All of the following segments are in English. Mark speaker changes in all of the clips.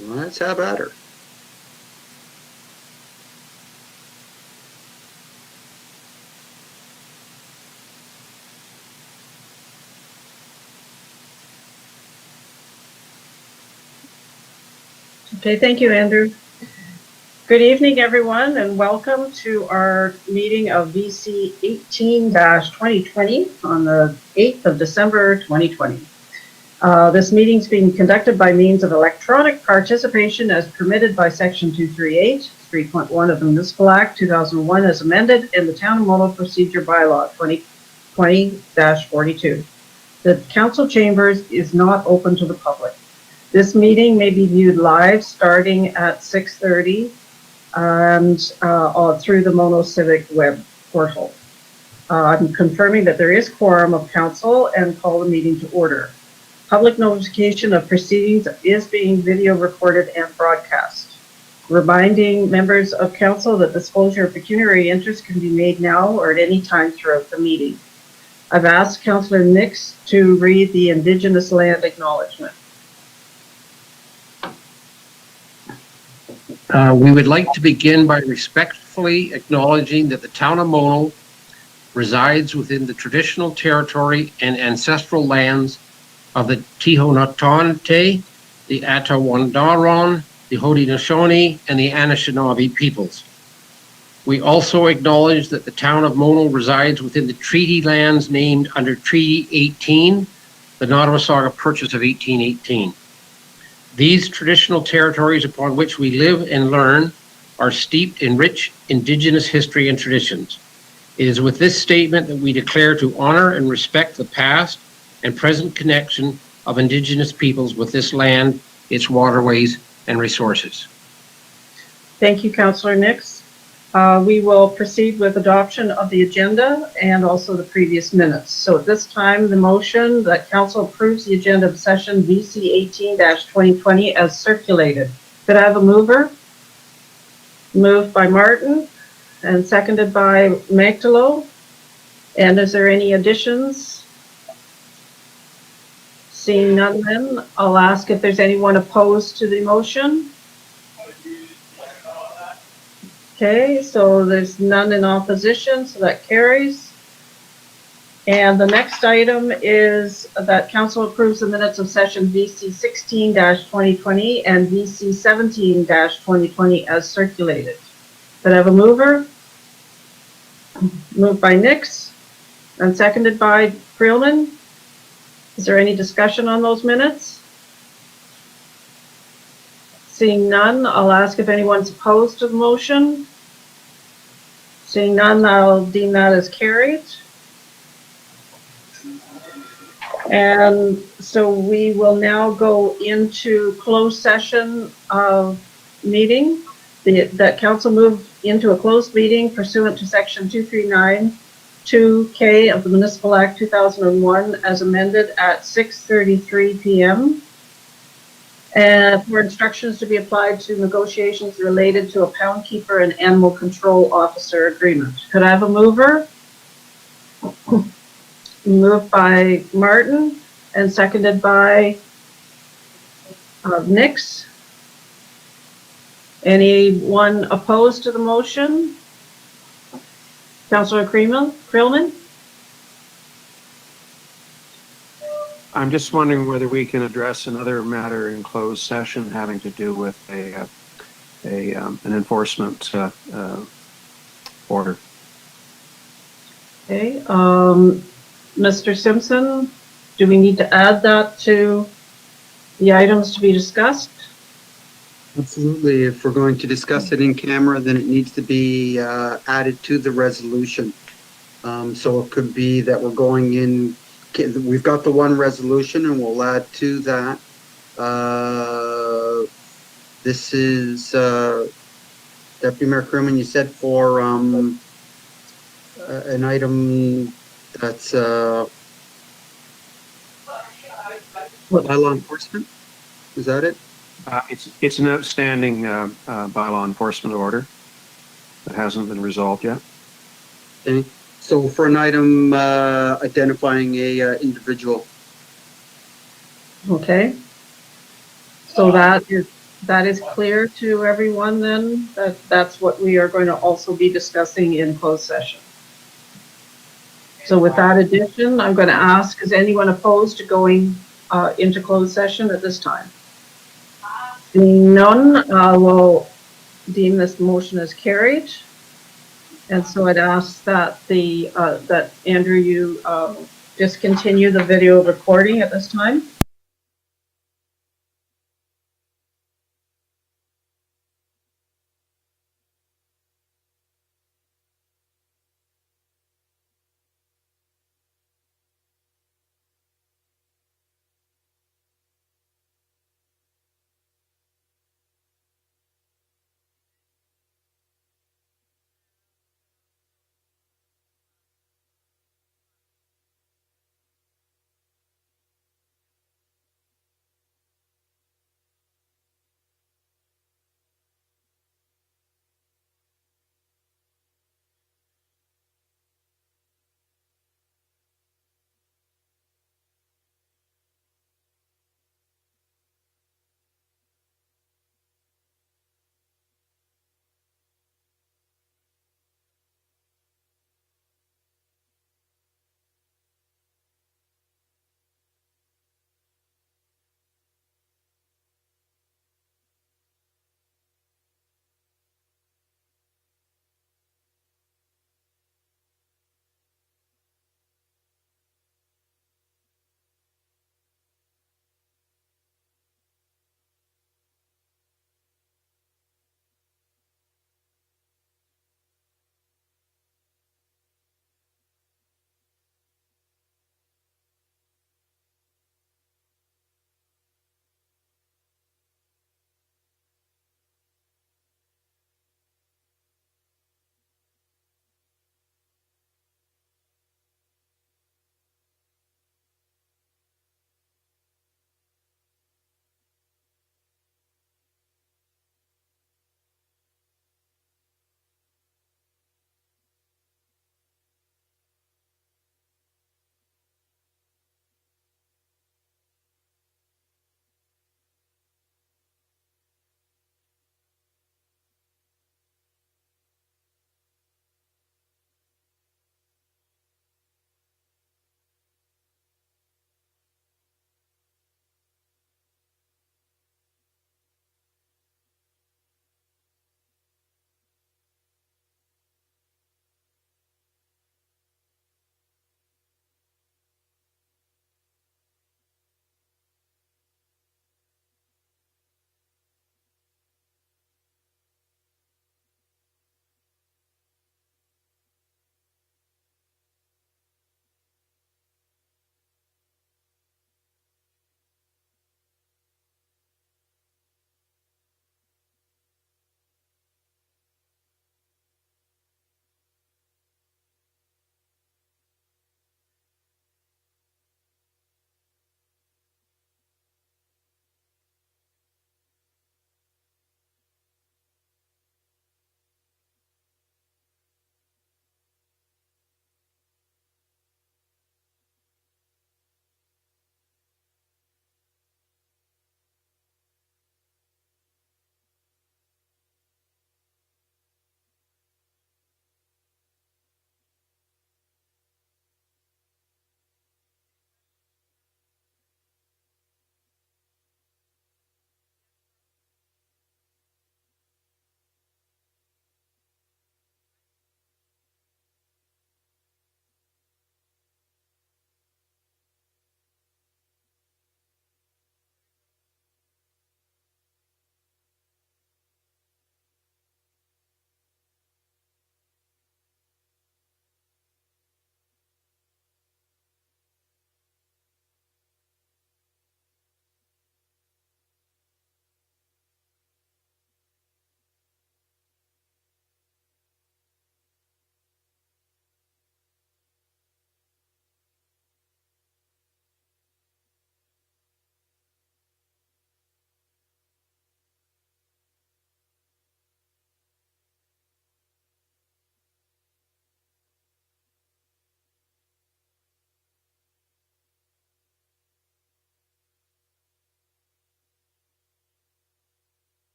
Speaker 1: Let's have at her.
Speaker 2: Okay, thank you, Andrew. Good evening, everyone, and welcome to our meeting of VC 18-2020 on the 8th of December 2020. This meeting is being conducted by means of electronic participation as permitted by Section 238, 3.1 of the Municipal Act 2001 as amended in the Town of Mono Procedure Bylaw 2020-42. The council chambers is not open to the public. This meeting may be viewed live starting at 6:30 and through the Mono Civic web portal. I'm confirming that there is quorum of council and call the meeting to order. Public notification of proceedings is being video recorded and broadcast. Reminding members of council that disclosure of pecuniary interest can be made now or at any time throughout the meeting. I've asked Councillor Nix to read the Indigenous land acknowledgement.
Speaker 3: We would like to begin by respectfully acknowledging that the town of Mono resides within the traditional territory and ancestral lands of the Tihonotante, the Atawandaron, the Haudenosaunee, and the Anishinaabe peoples. We also acknowledge that the town of Mono resides within the treaty lands named under Treaty 18, the Nottawasaga Purchase of 1818. These traditional territories upon which we live and learn are steeped in rich Indigenous history and traditions. It is with this statement that we declare to honor and respect the past and present connection of Indigenous peoples with this land, its waterways, and resources.
Speaker 2: Thank you, Councillor Nix. We will proceed with adoption of the agenda and also the previous minutes. So at this time, the motion that council approves the agenda of session VC 18-2020 as circulated. Could I have a mover? Moved by Martin and seconded by Magdalo. And is there any additions? Seeing none, then I'll ask if there's anyone opposed to the motion. Okay, so there's none in opposition, so that carries. And the next item is that council approves the minutes of session VC 16-2020 and VC 17-2020 as circulated. Could I have a mover? Moved by Nix and seconded by Creelman. Is there any discussion on those minutes? Seeing none, I'll ask if anyone's opposed to the motion. Seeing none, I'll deem that as carried. And so we will now go into closed session of meeting. That council moved into a closed meeting pursuant to section 239(2) of the Municipal Act 2001 as amended at 6:33 p.m. and for instructions to be applied to negotiations related to a pound keeper and animal control officer agreement. Could I have a mover? Moved by Martin and seconded by Nix. Anyone opposed to the motion? Councillor Creelman?
Speaker 4: I'm just wondering whether we can address another matter in closed session having to do with an enforcement order.
Speaker 2: Okay, Mr. Simpson, do we need to add that to the items to be discussed?
Speaker 1: Absolutely. If we're going to discuss it in camera, then it needs to be added to the resolution. So it could be that we're going in. We've got the one resolution and we'll add to that. This is Deputy Mayor Kerman, you said for an item that's bylaw enforcement. Is that it?
Speaker 4: It's an outstanding bylaw enforcement order that hasn't been resolved yet.
Speaker 1: Okay. So for an item identifying a individual.
Speaker 2: Okay. So that is That is clear to everyone then, that that's what we are going to also be discussing in closed session. So with that addition, I'm going to ask, is anyone opposed to going into closed session at this time? Seeing none, we'll deem this motion as carried. And so I'd ask that that Andrew, you discontinue the video recording at this time.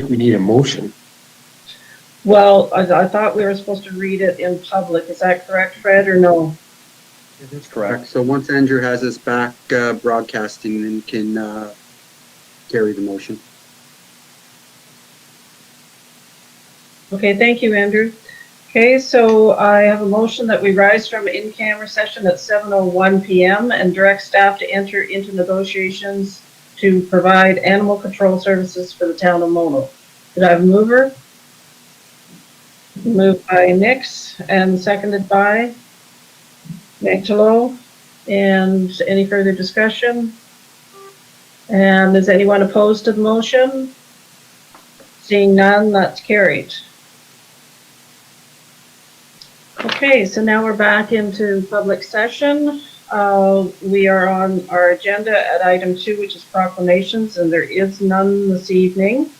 Speaker 3: think we need a motion.
Speaker 2: Well, I thought we were supposed to read it in public. Is that correct, Fred, or no?
Speaker 1: That's correct. So once Andrew has us back broadcasting, then can carry the motion.
Speaker 2: Okay, thank you, Andrew. Okay, so I have a motion that we rise from in-camera session at 7:01 p.m. and direct staff to enter into negotiations to provide animal control services for the town of Mono. Did I have a mover? Moved by Nix and seconded by Angelo. And any further discussion? And is anyone opposed to the motion? Seeing none, that's carried. Okay, so now we're back into public session. We are on our agenda at item 2, which is proclamations, and there is none this evening.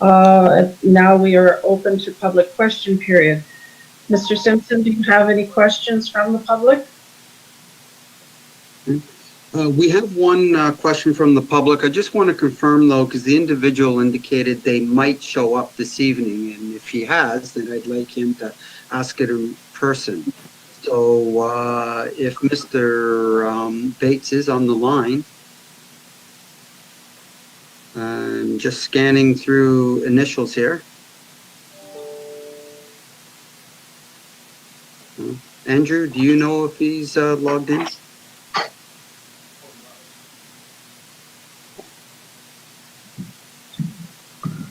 Speaker 2: Now we are open to public question period. Mr. Simpson, do you have any questions from the public?
Speaker 1: We have one question from the public. I just want to confirm, though, because the individual indicated they might show up this evening, and if he has, then I'd like him to ask it in person. So if Mr. Bates is on the line, I'm just scanning through initials here. Andrew, do you know if he's logged in?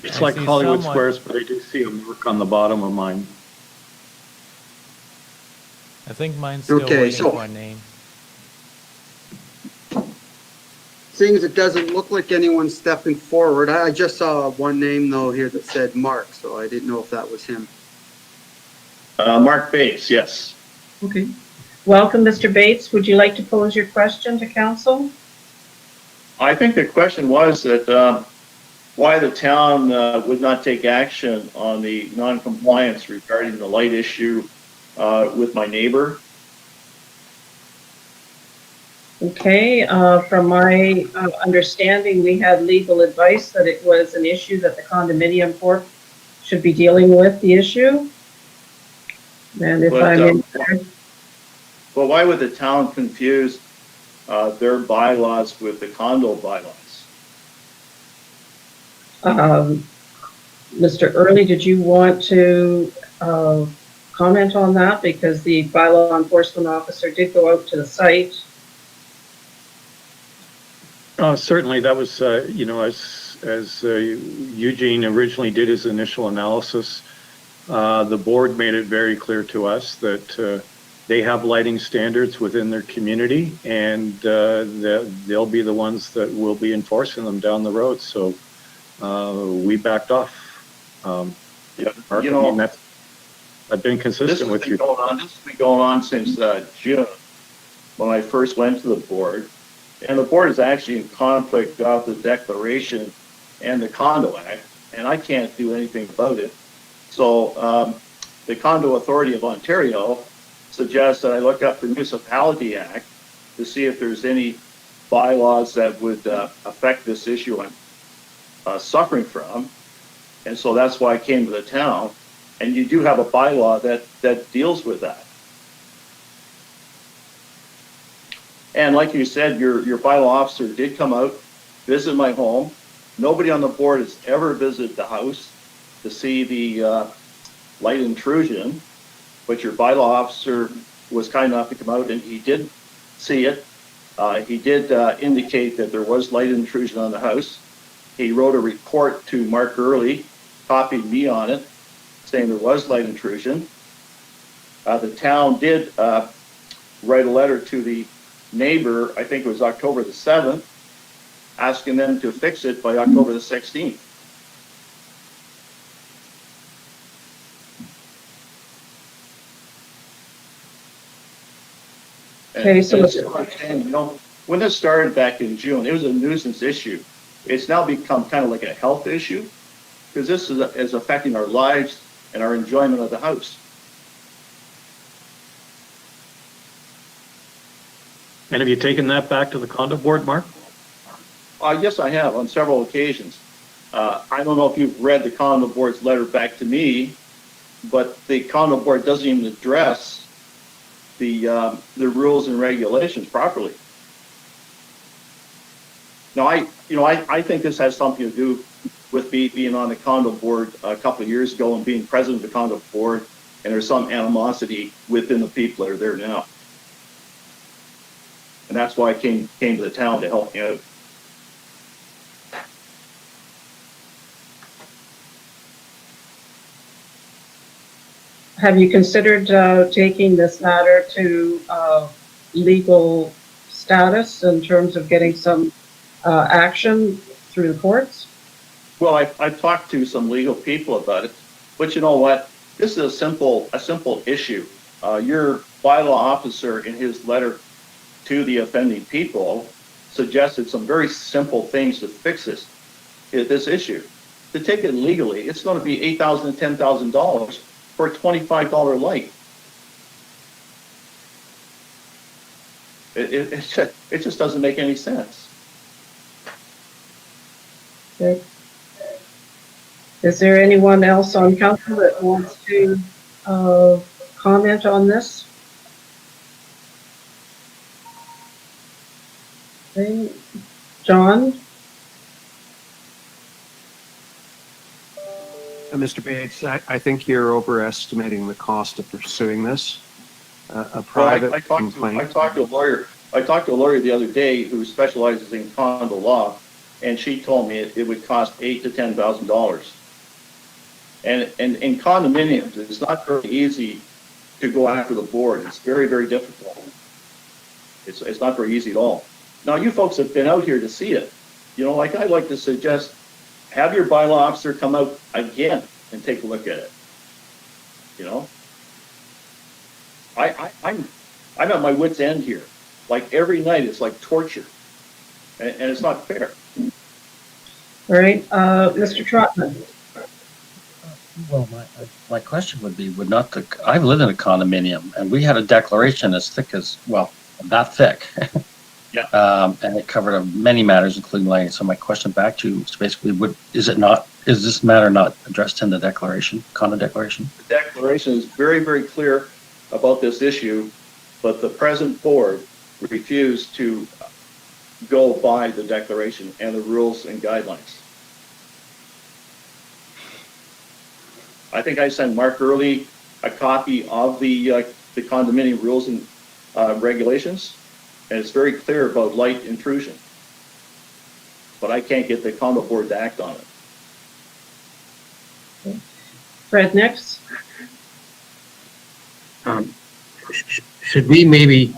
Speaker 5: It's like Hollywood Squares, but I do see a mark on the bottom of mine.
Speaker 6: I think mine's still
Speaker 1: Okay,
Speaker 6: waiting for a name.
Speaker 1: Seeing as it doesn't look like anyone's stepping forward, I just saw one name though here that said Mark, so I didn't know if that was him.
Speaker 5: Mark Bates, yes.
Speaker 2: Okay. Welcome, Mr. Bates. Would you like to pose your question to council?
Speaker 5: I think the question was that why the town would not take action on the non-compliance regarding the light issue with my neighbor.
Speaker 2: Okay, from my understanding, we had legal advice that it was an issue that the condominium board should be dealing with the issue. And if I'm in there.
Speaker 5: Well, why would the town confuse their bylaws with the condo bylaws?
Speaker 2: Mr. Early, did you want to comment on that? Because the bylaw enforcement officer did go out to the site.
Speaker 5: Certainly, that was, you know, as Eugene originally did his initial analysis, the board made it very clear to us that they have lighting standards within their community, and they'll be the ones that will be enforcing them down the road. So we backed off.
Speaker 7: Yeah, you know,
Speaker 5: I've been consistent with you.
Speaker 7: This has been going on since June, when I first went to the board. And the board is actually in conflict of the declaration and the Condo Act, and I can't do anything about it. So the Condo Authority of Ontario suggests that I look up the Municipality Act to see if there's any bylaws that would affect this issue I'm suffering from. And so that's why I came to the town. And you do have a bylaw that deals with that. And like you said, your bylaw officer did come out, visit my home. Nobody on the board has ever visited the house to see the light intrusion, but your bylaw officer was kind enough to come out and he did see it. He did indicate that there was light intrusion on the house. He wrote a report to Mark Early, copied me on it, saying there was light intrusion. The town did write a letter to the neighbor, I think it was October the 7th, asking them to fix it by October the 16th.
Speaker 2: Okay, so
Speaker 7: and, you know, when this started back in June, it was a nuisance issue. It's now become kind of like a health issue because this is affecting our lives and our enjoyment of the house.
Speaker 5: And have you taken that back to the condo board, Mark?
Speaker 7: Yes, I have on several occasions. I don't know if you've read the condo board's letter back to me, but the condo board doesn't even address the rules and regulations properly. Now, I think this has something to do with me being on the condo board a couple of years ago and being president of the condo board, and there's some animosity within the people that are there now. And that's why I came to the town to help me out.
Speaker 2: Have you considered taking this matter to legal status in terms of getting some action through the courts?
Speaker 7: Well, I've talked to some legal people about it, but you know what? This is a simple issue. Your bylaw officer, in his letter to the offending people, suggested some very simple things to fix this issue. To take it legally, it's going to be $8,000 to $10,000 for a $25 light. It just doesn't make any sense.
Speaker 2: Okay. Is there anyone else on council that wants to comment on this? Okay. John?
Speaker 4: Mr. Bates, I think you're overestimating the cost of pursuing this. A private complaint.
Speaker 7: I talked to a lawyer. I talked to a lawyer the other day who specializes in condo law, and she told me it would cost $8,000 to $10,000. And in condominiums, it's not very easy to go after the board. It's very, very difficult. It's not very easy at all. Now, you folks have been out here to see it. You know, like I'd like to suggest, have your bylaw officer come out again and take a look at it. You know, I'm at my wit's end here. Like every night, it's like torture, and it's not fair.
Speaker 2: All right, Mr. Trotman.
Speaker 8: Well, my question would be, I've lived in a condominium, and we had a declaration as thick as, well, that thick.
Speaker 7: Yeah.
Speaker 8: And it covered many matters, including lighting. So my question back to you is basically, is this matter not addressed in the declaration, condo declaration?
Speaker 7: The declaration is very, very clear about this issue, but the present board refused to go by the declaration and the rules and guidelines. I think I sent Mark Early a copy of the condominium rules and regulations, and it's very clear about light intrusion. But I can't get the condo board to act on it.
Speaker 2: Fred, next.
Speaker 3: Should we maybe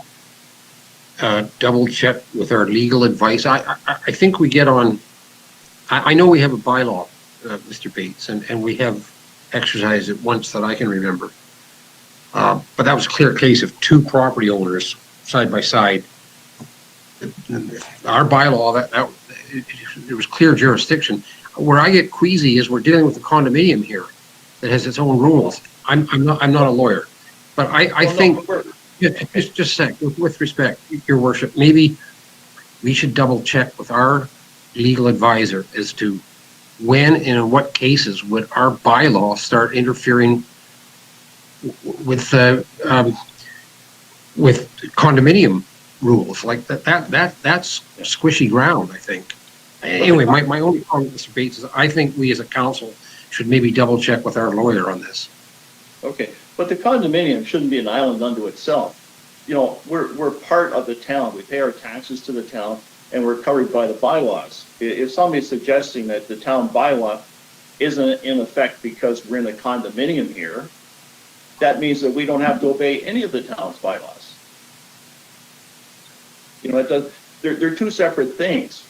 Speaker 3: double check with our legal advice? I think we get on, I know we have a bylaw, Mr. Bates, and we have exercised it once that I can remember. But that was a clear case of two property owners side by side. Our bylaw, it was clear jurisdiction. Where I get queasy is we're dealing with a condominium here that has its own rules. I'm not a lawyer, but I think, just a sec, with respect, Your Worship, maybe we should double check with our legal advisor as to when and in what cases would our bylaw start interfering with condominium rules. Like that's squishy ground, I think. Anyway, my only comment, Mr. Bates, is I think we as a council should maybe double check with our lawyer on this.
Speaker 7: Okay, but the condominium shouldn't be an island unto itself. You know, we're part of the town. We pay our taxes to the town, and we're covered by the bylaws. If somebody's suggesting that the town bylaw isn't in effect because we're in a condominium here, that means that we don't have to obey any of the town's bylaws. You know, they're two separate things.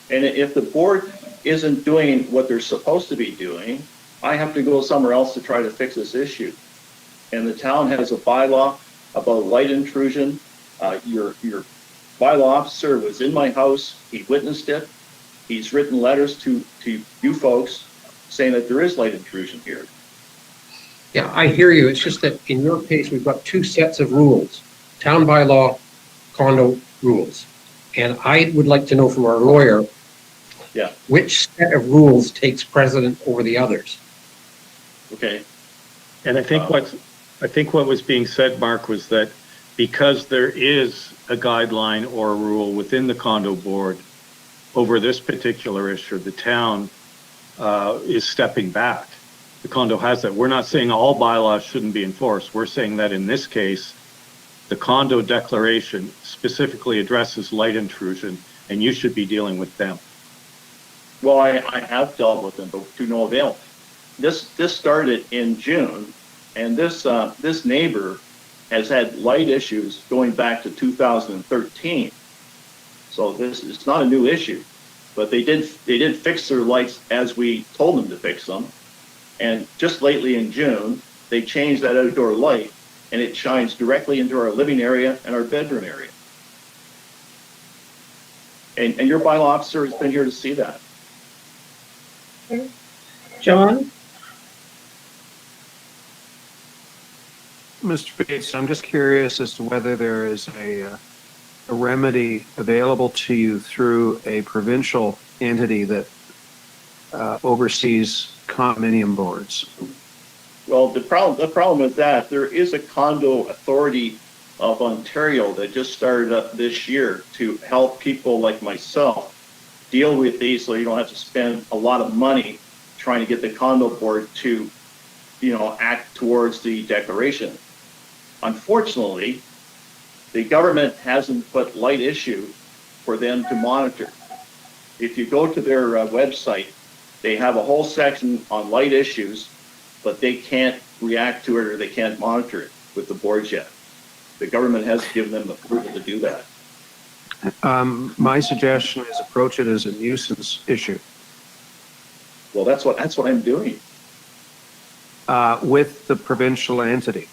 Speaker 7: And if the board isn't doing what they're supposed to be doing, I have to go somewhere else to try to fix this issue. And the town has a bylaw about light intrusion. Your bylaw officer was in my house. He witnessed it. He's written letters to you folks saying that there is light intrusion here.
Speaker 3: Yeah, I hear you. It's just that in your case, we've got two sets of rules, town bylaw, condo rules. And I would like to know from our lawyer
Speaker 7: Yeah.
Speaker 3: Which set of rules takes precedent over the others?
Speaker 7: Okay.
Speaker 5: And I think what was being said, Mark, was that because there is a guideline or a rule within the condo board over this particular issue, the town is stepping back. The condo has that. We're not saying all bylaws shouldn't be enforced. We're saying that in this case, the condo declaration specifically addresses light intrusion, and you should be dealing with them.
Speaker 7: Well, I have dealt with them, but to no avail. This started in June, and this neighbor has had light issues going back to 2013. So it's not a new issue, but they did fix their lights as we told them to fix them. And just lately in June, they changed that outdoor light, and it shines directly into our living area and our bedroom area. And your bylaw officer has been here to see that.
Speaker 2: John?
Speaker 4: Mr. Bates, I'm just curious as to whether there is a remedy available to you through a provincial entity that oversees condominium boards.
Speaker 7: Well, the problem with that, there is a condo authority of Ontario that just started up this year to help people like myself deal with these, so you don't have to spend a lot of money trying to get the condo board to, act towards the declaration. Unfortunately, the government hasn't put light issue for them to monitor. If you go to their website, they have a whole section on light issues, but they can't react to it or they can't monitor it with the boards yet. The government hasn't given them the approval to do that.
Speaker 4: My suggestion is approach it as a nuisance issue.
Speaker 7: Well, that's what I'm doing.
Speaker 4: With the provincial entity.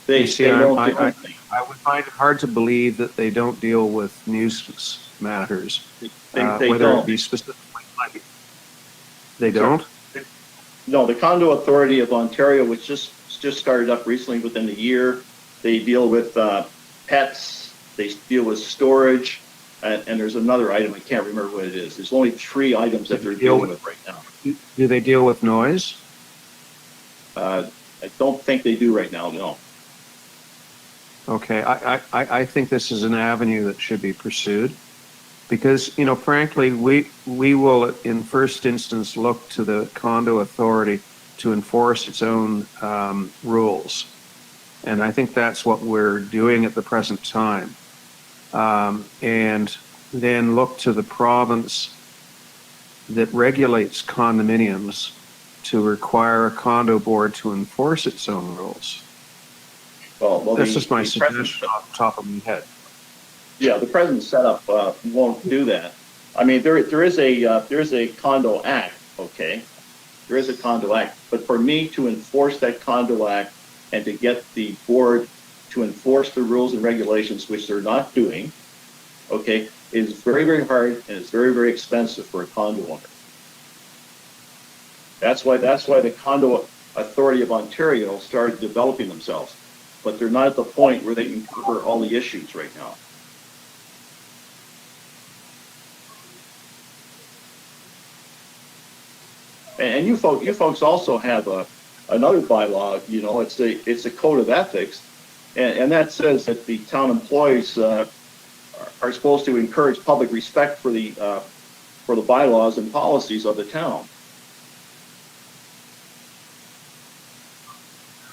Speaker 7: They don't do
Speaker 4: I
Speaker 7: anything.
Speaker 4: would find it hard to believe that they don't deal with nuisance matters,
Speaker 7: They
Speaker 4: whether
Speaker 7: don't.
Speaker 4: it be specifically light. They don't?
Speaker 7: No, the Condo Authority of Ontario, which just started up recently within a year, they deal with pets, they deal with storage, and there's another item, I can't remember what it is. There's only 3 items that they're dealing with right now.
Speaker 4: Do they deal with noise?
Speaker 7: I don't think they do right now, no.
Speaker 4: Okay, I think this is an avenue that should be pursued because, frankly, we will in first instance look to the condo authority to enforce its own rules. And I think that's what we're doing at the present time. And then look to the province that regulates condominiums to require a condo board to enforce its own rules.
Speaker 7: Well,
Speaker 4: That's just my
Speaker 7: the present-
Speaker 4: suggestion off the top of my head.
Speaker 7: Yeah, the present setup won't do that. I mean, there is a condo act, okay? There is a condo act, but for me to enforce that condo act and to get the board to enforce the rules and regulations, which they're not doing, okay, is very, very hard and it's very, very expensive for a condo owner. That's why the Condo Authority of Ontario started developing themselves, but they're not at the point where they can cover all the issues right now. And you folks also have another bylaw. It's a code of ethics, and that says that the town employees are supposed to encourage public respect for the bylaws and policies of the town.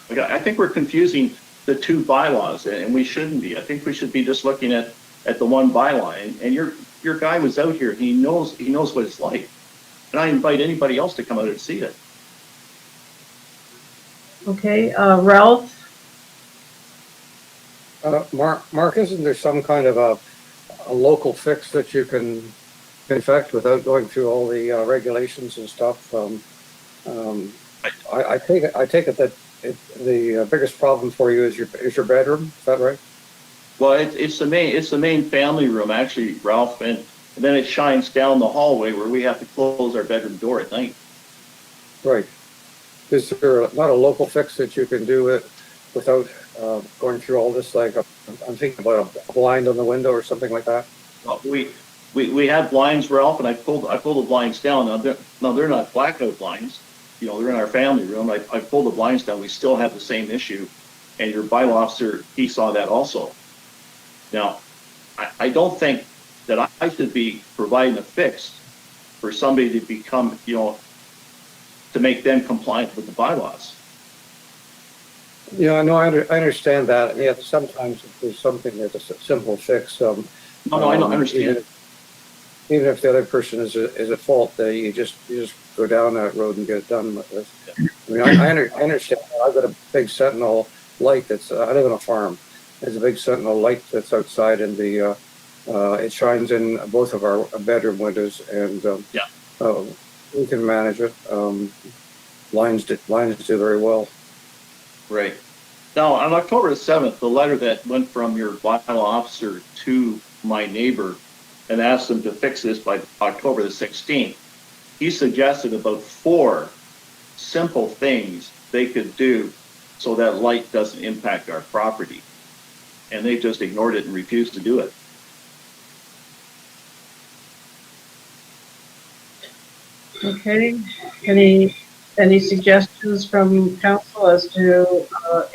Speaker 7: I think we're confusing the 2 bylaws, and we shouldn't be. I think we should be just looking at the one bylaw. And your guy was out here. He knows what it's like. And I invite anybody else to come out and see it.
Speaker 2: Okay, Ralph?
Speaker 9: Mark, isn't there some kind of a local fix that you can effect without going through all the regulations and stuff? I take it that the biggest problem for you is your bedroom. Is that right?
Speaker 7: Well, it's the main family room actually, Ralph, and then it shines down the hallway where we have to close our bedroom door at night.
Speaker 9: Right. Is there not a local fix that you can do it without going through all this? Like I'm thinking about a blind on the window or something like that.
Speaker 7: Well, we had blinds, Ralph, and I pulled the blinds down. Now they're not blackout blinds, you know, they're in our family room. I pulled the blinds down. We still have the same issue, and your bylaw officer, he saw that also. Now, I don't think that I should be providing a fix for somebody to become, you know, to make them compliant with the bylaws.
Speaker 9: Yeah, no, I understand that. And yet sometimes if there's something that's a simple fix.
Speaker 7: No, I don't understand.
Speaker 9: Even if the other person is at fault, you just go down that road and get it done with. I mean, I understand. I've got a big Sentinel light that's, I live on a farm. There's a big Sentinel light that's outside, and it shines in both of our bedroom windows, and we can manage it. Lines do very well. Right.
Speaker 7: Now, on October the 7th, the letter that went from your bylaw officer to my neighbor and asked him to fix this by October the 16th, he suggested about 4 simple things they could do so that light doesn't impact our property. And they just ignored it and refused to do it.
Speaker 2: Okay, any suggestions from council as to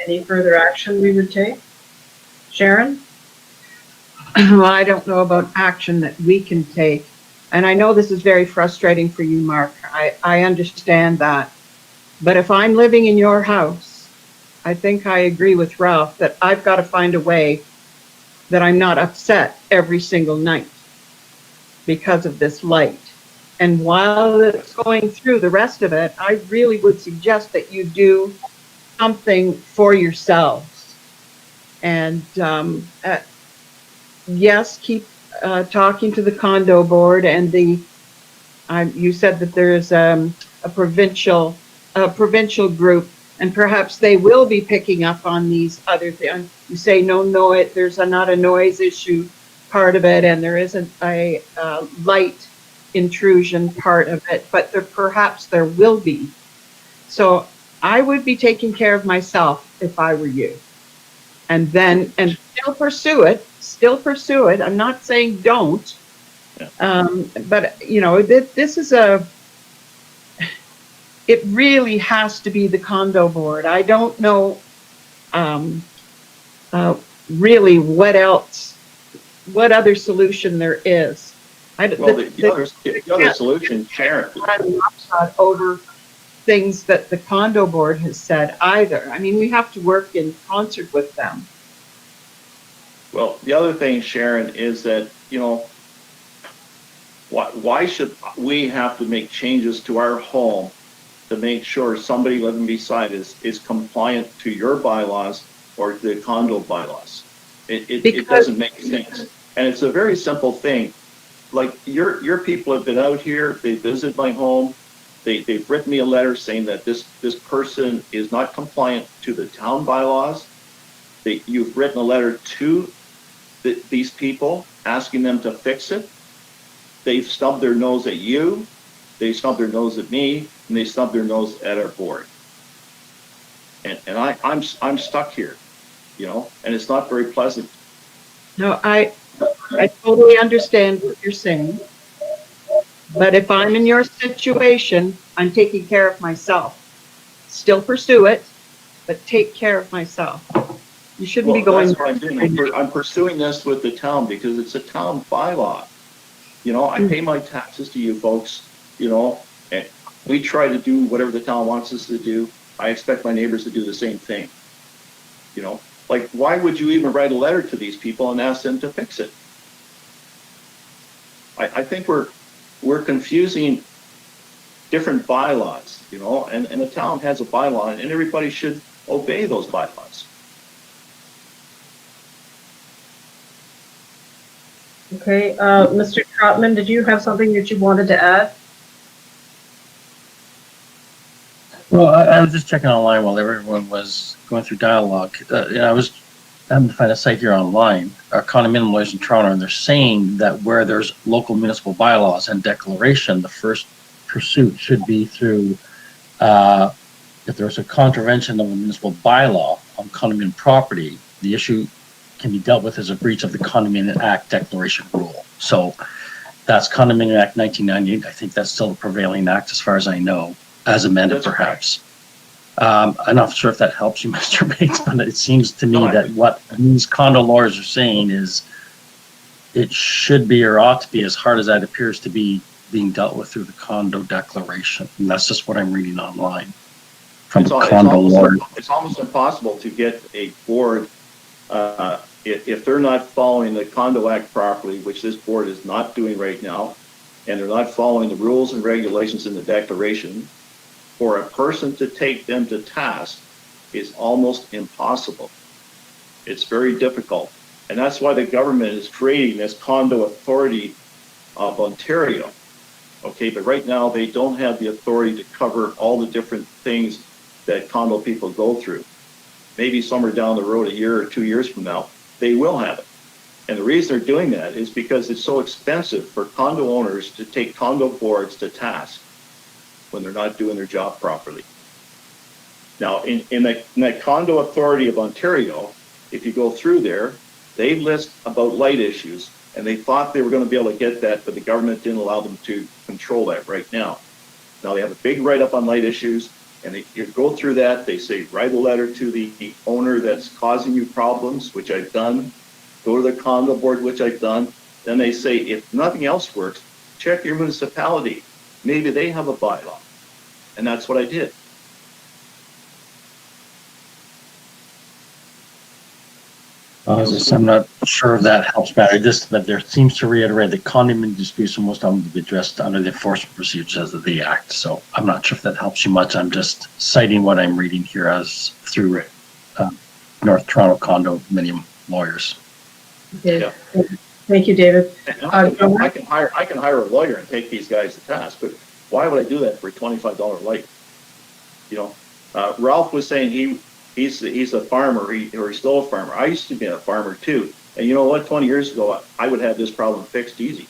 Speaker 2: any further action we would take? Sharon?
Speaker 10: Well, I don't know about action that we can take. And I know this is very frustrating for you, Mark. I understand that. But if I'm living in your house, I think I agree with Ralph that I've got to find a way that I'm not upset every single night because of this light. And while it's going through the rest of it, I really would suggest that you do something for yourselves. And yes, keep talking to the condo board and you said that there's a provincial group, and perhaps they will be picking up on these other things. You say no, there's not a noise issue part of it, and there isn't a light intrusion part of it, but perhaps there will be. So I would be taking care of myself if I were you, and still pursue it. I'm not saying don't, but you know, this is it really has to be the condo board. I don't know really what other solution there is.
Speaker 7: Well, the other solution, Sharon.
Speaker 10: Over things that the condo board has said either. I mean, we have to work in concert with them.
Speaker 7: Well, the other thing, Sharon, is that, you know, why should we have to make changes to our home to make sure somebody living beside us is compliant to your bylaws or the condo bylaws? It doesn't make sense. And it's a very simple thing. Like your people have been out here, they visited my home, they've written me a letter saying that this person is not compliant to the town bylaws. You've written a letter to these people asking them to fix it. They've stubbed their nose at you, they stubbed their nose at me, and they stubbed their nose at our board. And I'm stuck here, you know, and it's not very pleasant.
Speaker 10: No, I totally understand what you're saying, but if I'm in your situation, I'm taking care of myself. Still pursue it, but take care of myself. You shouldn't be going.
Speaker 7: That's what I'm doing. I'm pursuing this with the town because it's a town bylaw. You know, I pay my taxes to you folks, you know, and we try to do whatever the town wants us to do. I expect my neighbors to do the same thing. You know, like, why would you even write a letter to these people and ask them to fix it? I think we're confusing different bylaws, you know, and the town has a bylaw and everybody should obey those bylaws.
Speaker 2: Okay, Mr. Trotman, did you have something that you wanted to add?
Speaker 8: Well, I was just checking online while everyone was going through dialogue. I was having to find a site here online, condominium lawyers in Toronto, and they're saying that where there's local municipal bylaws and declaration, the first pursuit should be through, if there's a contravention of a municipal bylaw on condominium property, the issue can be dealt with as a breach of the Condominium Act declaration rule. So That's Condominium Act 1998. I think that's still the prevailing act as far as I know, as amended
Speaker 7: That's
Speaker 8: perhaps. I'm not sure if that helps you, Mr. Bates, but it seems to me
Speaker 7: No, I
Speaker 8: that
Speaker 7: think-
Speaker 8: what these condo lawyers are saying is it should be or ought to be, as hard as that appears to be, being dealt with through the condo declaration. And that's just what I'm reading online from condo lawyers.
Speaker 7: It's almost impossible to get a board, if they're not following the Condo Act properly, which this board is not doing right now, and they're not following the rules and regulations in the declaration, for a person to take them to task is almost impossible. It's very difficult. And that's why the government is creating this Condo Authority of Ontario. Okay, but right now they don't have the authority to cover all the different things that condo people go through. Maybe somewhere down the road, a year or 2 years from now, they will have it. And the reason they're doing that is because it's so expensive for condo owners to take condo boards to task when they're not doing their job properly. Now, in that Condo Authority of Ontario, if you go through there, they list about light issues, and they thought they were going to be able to get that, but the government didn't allow them to control that right now. Now they have a big write-up on light issues, and you go through that, they say, write a letter to the owner that's causing you problems, which I've done, go to the condo board, which I've done. Then they say, if nothing else works, check your municipality. Maybe they have a bylaw. And that's what I did.
Speaker 8: I'm not sure if that helps matter. Just that there seems to reiterate that condominium disputes are most often to be addressed under the enforcement procedures of the Act. So I'm not sure if that helps you much. I'm just citing what I'm reading here as through North Toronto condominium lawyers.
Speaker 2: Okay.
Speaker 7: Yeah.
Speaker 2: Thank you, David.
Speaker 7: I can hire a lawyer and take these guys to task, but why would I do that for a $25 light? You know, Ralph was saying he's a farmer, or he's still a farmer. I used to be a farmer too. And you know what, 20 years ago, I would have this problem fixed easy.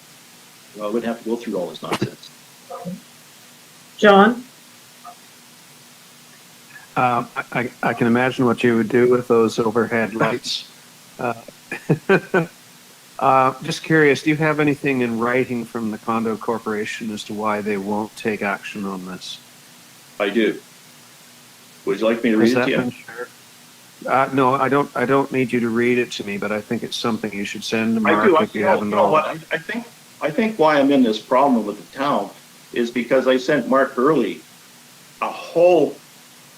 Speaker 7: You know, I wouldn't have to go through all this nonsense.
Speaker 2: John?
Speaker 4: I can imagine what you would do with those overhead lights. Just curious, do you have anything in writing from the condo corporation as to why they won't take action on this?
Speaker 7: I do. Would you like me to read it to you?
Speaker 4: No, I don't need you to read it to me, but I think it's something you should send to Mark
Speaker 7: I do.
Speaker 4: if you haven't
Speaker 7: You know what? I think why I'm in this problem with the town is because I sent Mark Early a whole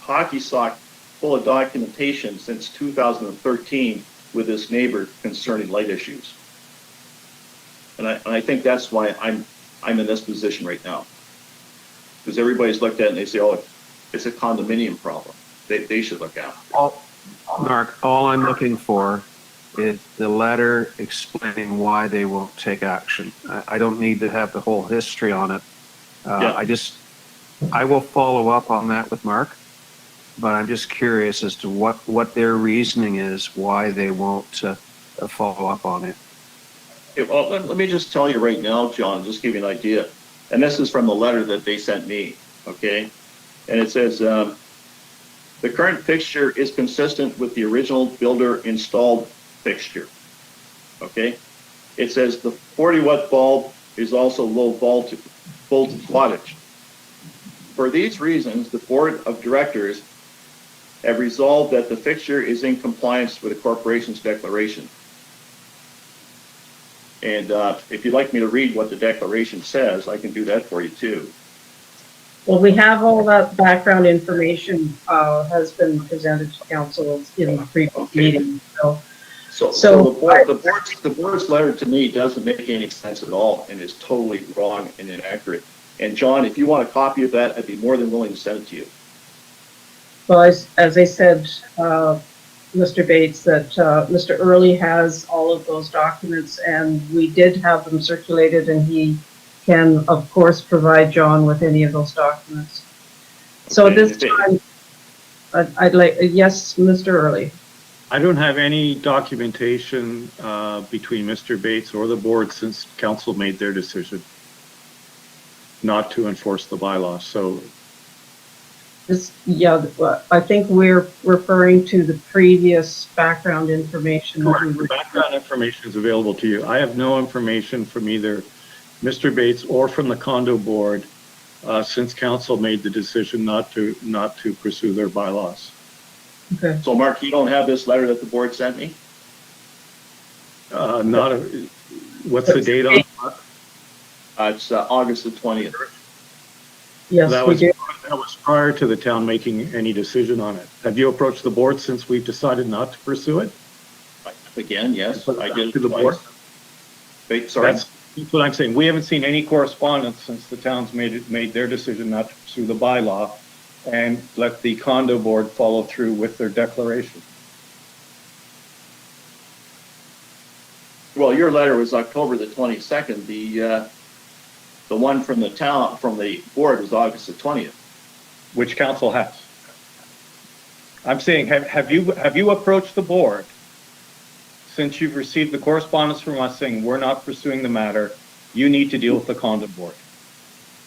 Speaker 7: hockey sock full of documentation since 2013 with this neighbor concerning light issues. And I think that's why I'm in this position right now. Because everybody's looked at it and they say, oh, it's a condominium problem. They should look at it.
Speaker 4: Mark, all I'm looking for is the letter explaining why they won't take action. I don't need to have the whole history on it. I will follow up on that with Mark, but I'm just curious as to what their reasoning is, why they won't follow up on it.
Speaker 7: Okay, well, let me just tell you right now, John, just give you an idea. And this is from the letter that they sent me, okay? And it says, the current fixture is consistent with the original builder installed fixture, okay? It says the 40-watt bulb is also low voltage wattage. For these reasons, the board of directors have resolved that the fixture is in compliance with the corporation's declaration. And if you'd like me to read what the declaration says, I can do that for you too.
Speaker 2: Well, we have all that background information has been presented to council in the previous meeting.
Speaker 7: So the board's letter to me doesn't make any sense at all and is totally wrong and inaccurate. And John, if you want a copy of that, I'd be more than willing to send it to you.
Speaker 2: Well, as I said, Mr. Bates, that Mr. Early has all of those documents, and we did have them circulated, and he can, of course, provide John with any of those documents. So at this time, I'd like, yes, Mr. Early.
Speaker 5: I don't have any documentation between Mr. Bates or the board since council made their decision not to enforce the bylaw. So
Speaker 2: I think we're referring to the previous background information.
Speaker 5: the background information is available to you. I have no information from either Mr. Bates or from the condo board since council made the decision not to pursue their bylaws.
Speaker 2: Okay.
Speaker 7: So Mark, you don't have this letter that the board sent me?
Speaker 5: What's the date on it?
Speaker 7: It's August the 20th.
Speaker 2: Yes,
Speaker 5: That
Speaker 2: we
Speaker 5: was,
Speaker 2: do.
Speaker 5: that was prior to the town making any decision on it. Have you approached the board since we've decided not to pursue it?
Speaker 7: Again, yes,
Speaker 5: Put it
Speaker 7: I
Speaker 5: back
Speaker 7: did
Speaker 5: to the
Speaker 7: twice.
Speaker 5: board?
Speaker 7: Wait, sorry.
Speaker 5: That's what I'm saying. We haven't seen any correspondence since the town's made their decision not to pursue the bylaw and let the condo board follow through with their declaration.
Speaker 7: Well, your letter was October the 22nd. The one from the town, from the board was August the 20th.
Speaker 5: Which council has. I'm saying, have you approached the board since you've received the correspondence from us saying we're not pursuing the matter, you need to deal with the condo board?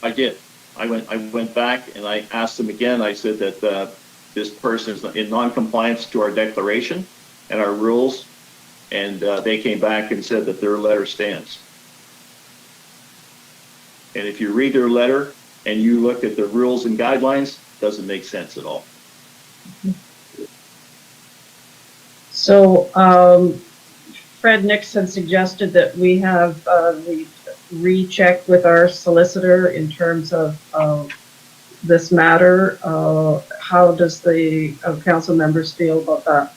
Speaker 7: I did. I went back and I asked them again. I said that this person is in non-compliance to our declaration and our rules, and they came back and said that their letter stands. And if you read their letter and you look at the rules and guidelines, it doesn't make sense at all.
Speaker 2: So, Fred Nixon suggested that we have the recheck with our solicitor in terms of this matter. How does the council members feel about that?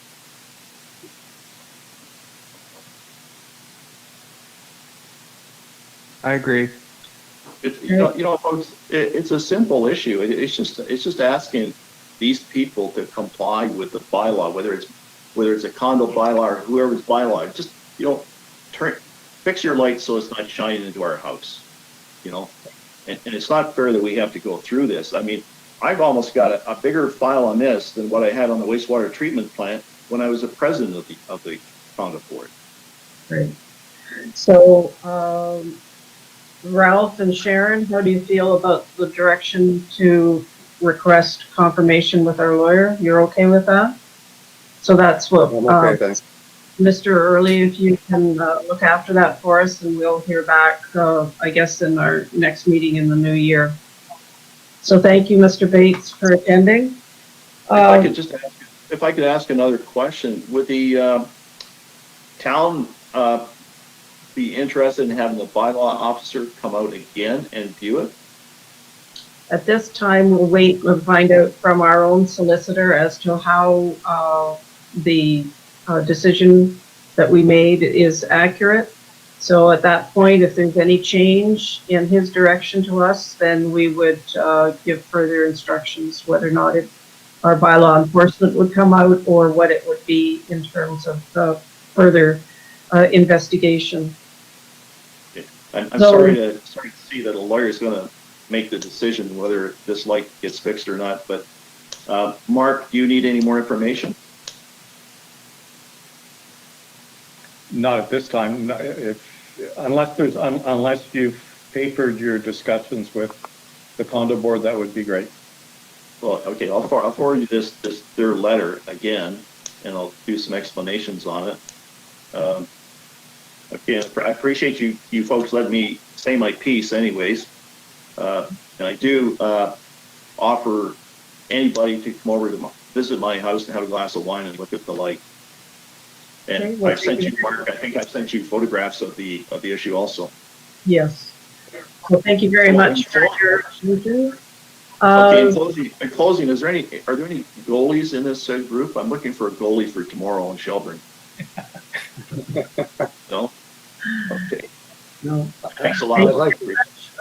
Speaker 4: I agree.
Speaker 7: You know, folks, it's a simple issue. It's just asking these people to comply with the bylaw, whether it's a condo bylaw or whoever's bylaw. Just, you know, fix your lights so it's not shining into our house, you know. And it's not fair that we have to go through this. I mean, I've almost got a bigger file on this than what I had on the wastewater treatment plant when I was the president of the condo board.
Speaker 2: Great. So, Ralph and Sharon, how do you feel about the direction to request confirmation with our lawyer? You're okay with that? So that's what,
Speaker 9: I'm okay, thanks.
Speaker 2: Mr. Early, if you can look after that for us, and we'll hear back, I guess, in our next meeting in the new year. So thank you, Mr. Bates, for attending.
Speaker 7: If I could ask another question, would the town be interested in having the bylaw officer come out again and view it?
Speaker 2: At this time, we'll wait and find out from our own solicitor as to how the decision that we made is accurate. So at that point, if there's any change in his direction to us, then we would give further instructions whether or not our bylaw enforcement would come out or what it would be in terms of further investigation.
Speaker 7: I'm sorry to see that a lawyer is going to make the decision whether this light gets fixed or not, but Mark, do you need any more information?
Speaker 5: Not at this time. Unless you've papered your discussions with the condo board, that would be great.
Speaker 7: Well, okay, I'll forward you their letter again, and I'll do some explanations on it. Okay, I appreciate you folks letting me say my piece anyways. And I do offer anybody to come over to visit my house and have a glass of wine and look at the light. And
Speaker 2: Okay,
Speaker 7: I've sent you, Mark, I think I've sent you photographs of the issue also.
Speaker 2: Yes. Well, thank you very much for your attention.
Speaker 7: Okay, in closing, are there any goalies in this group? I'm looking for a goalie for tomorrow in Shelburne. No? Okay.
Speaker 2: No.
Speaker 7: Thanks a lot.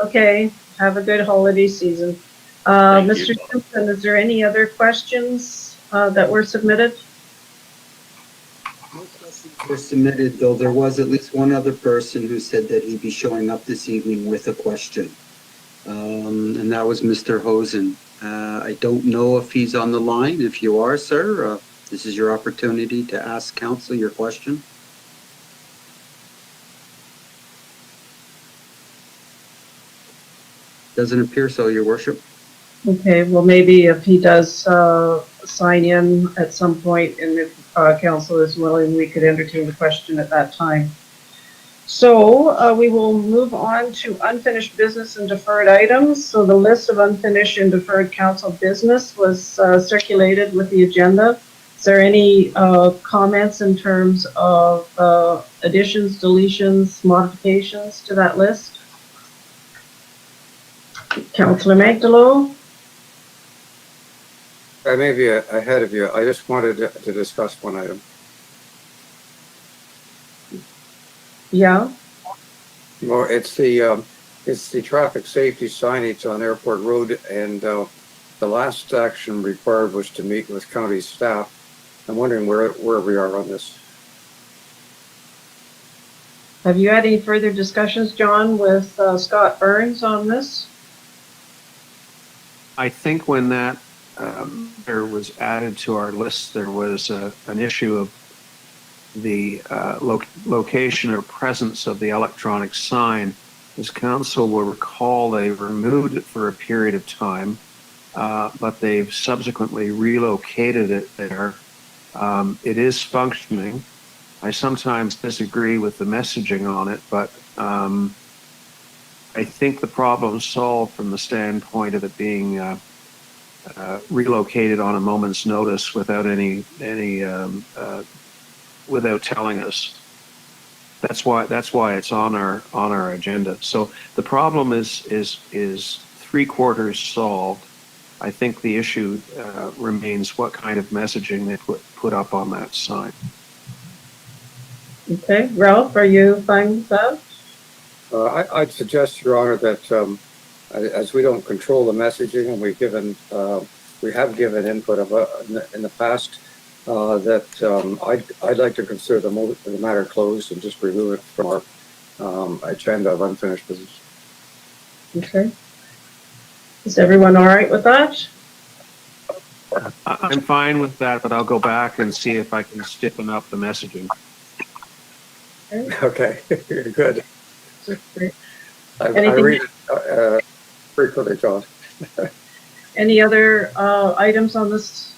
Speaker 2: Okay, have a good holiday season.
Speaker 7: Thank
Speaker 2: Mr.
Speaker 7: you.
Speaker 2: Simpson, is there any other questions that were submitted?
Speaker 1: No questions were submitted, though there was at least one other person who said that he'd be showing up this evening with a question. And that was Mr. Hosen. I don't know if he's on the line. If you are, sir, this is your opportunity to ask council your question. Doesn't appear so, your worship.
Speaker 2: Okay, well, maybe if he does sign in at some point and if council is willing, we could entertain the question at that time. So we will move on to unfinished business and deferred items. So the list of unfinished and deferred council business was circulated with the agenda. Is there any comments in terms of additions, deletions, modifications to that list? Councillor Magdalo?
Speaker 9: I may be ahead of you. I just wanted to discuss one item.
Speaker 2: Yeah.
Speaker 9: Well, it's the traffic safety signage on Airport Road, and the last action required was to meet with county staff. I'm wondering where we are on this.
Speaker 2: Have you had any further discussions, John, with Scott Burns on this?
Speaker 4: I think when that there was added to our list, there was an issue of the location or presence of the electronic sign. As council will recall, they removed it for a period of time, but they've subsequently relocated it there. It is functioning. I sometimes disagree with the messaging on it, but I think the problem's solved from the standpoint of it being relocated on a moment's notice without without telling us. That's why it's on our agenda. So the problem is 3/4 solved. I think the issue remains what kind of messaging they put up on that sign.
Speaker 2: Okay, Ralph, are you fine with that?
Speaker 9: I'd suggest, Your Honor, that as we don't control the messaging, and we have given input in the past, that I'd like to consider the matter closed and just remove it from our agenda of unfinished business.
Speaker 2: Okay. Is everyone all right with that?
Speaker 4: I'm fine with that, but I'll go back and see if I can stiffen up the messaging.
Speaker 9: Okay, good. I
Speaker 2: Anything-
Speaker 9: read it frequently, John.
Speaker 2: Any other items on this?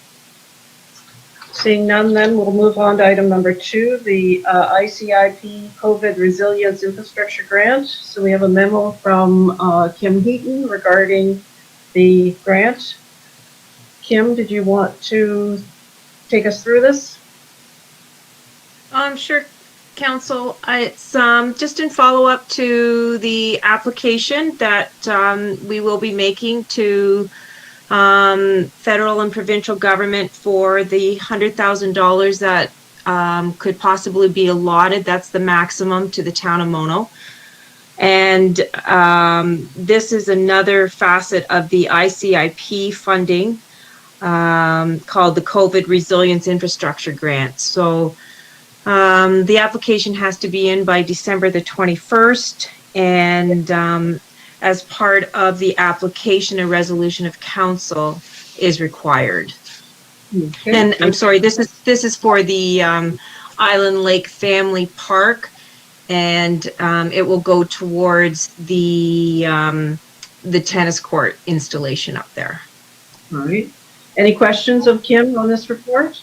Speaker 2: Seeing none, then we'll move on to item number 2, the ICIP COVID Resilience Infrastructure Grant. So we have a memo from Kim Heaton regarding the grant. Kim, did you want to take us through this?
Speaker 11: Sure, Council. It's just in follow-up to the application that we will be making to federal and provincial government for the $100,000 that could possibly be allotted. That's the maximum to the town of Mono. And this is another facet of the ICIP funding called the COVID Resilience Infrastructure Grant. So the application has to be in by December the 21st, and as part of the application, a resolution of council is required.
Speaker 2: Okay.
Speaker 11: And I'm sorry, this is for the Island Lake Family Park, and it will go towards the tennis court installation up there.
Speaker 2: All right. Any questions of Kim on this report?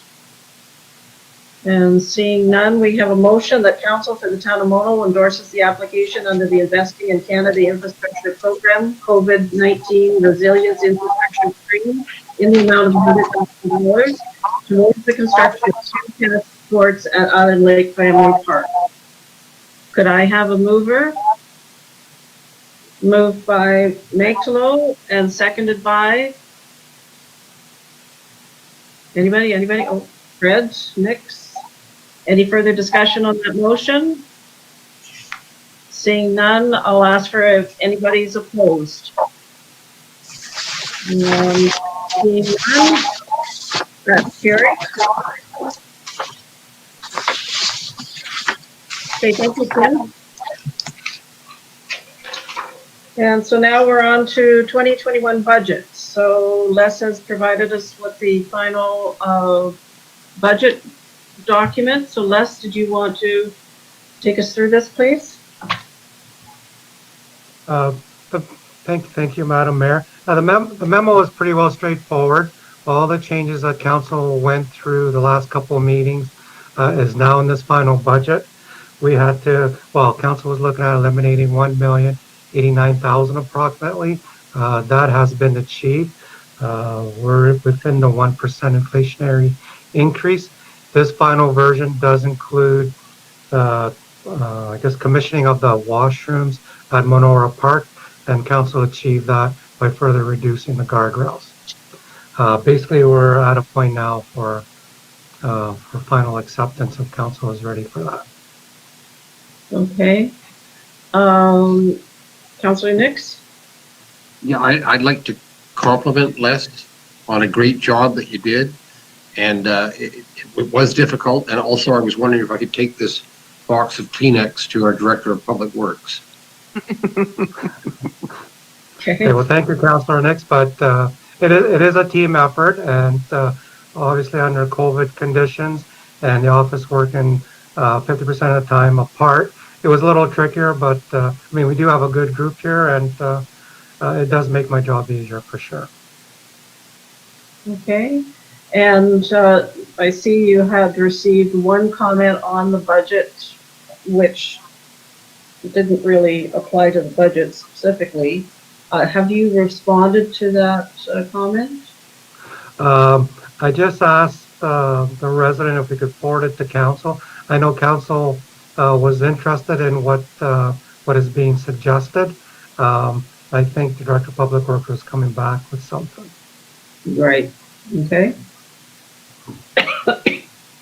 Speaker 2: And seeing none, we have a motion that council for the town of Mono endorses the application under the Investing in Canada Infrastructure Program COVID-19 Resilience Infrastructure Stream in the amount of $100,000 towards the construction of 2 tennis courts at Island Lake Family Park. Could I have a mover? Moved by Magdalo and seconded by anybody? Oh, Fred, Nix. Any further discussion on that motion? Seeing none, I'll ask for if anybody's opposed. Seeing none, that's carried. Okay, thank you, Ken. And so now we're on to 2021 budget. So Les has provided us with the final budget document. So Les, did you want to take us through this, please?
Speaker 12: Thank you, Madam Mayor. The memo is pretty well straightforward. All the changes that council went through the last couple of meetings is now in this final budget. we had to, well, council was looking at eliminating 1,089,000 approximately. That has been achieved. We're within the 1% inflationary increase. This final version does include, I guess, commissioning of the washrooms at Monora Park, and council achieved that by further reducing the guardrails. Basically, we're at a point now for final acceptance, if council is ready for that.
Speaker 2: Okay. Councillor Nix?
Speaker 3: Yeah, I'd like to compliment Les on a great job that you did. And it was difficult. And also, I was wondering if I could take this box of Kleenex to our Director of Public Works.
Speaker 12: Okay, well, thank you, Councillor Nix, but it is a team effort, and obviously under COVID conditions and the office working 50% of the time apart, it was a little trickier, but I mean, we do have a good group here, and it does make my job easier for sure.
Speaker 2: Okay. And I see you had received one comment on the budget, which didn't really apply to the budget specifically. Have you responded to that comment?
Speaker 12: I just asked the resident if we could forward it to council. I know council was interested in what is being suggested. I think the Director of Public Works was coming back with something.
Speaker 2: Right. Okay.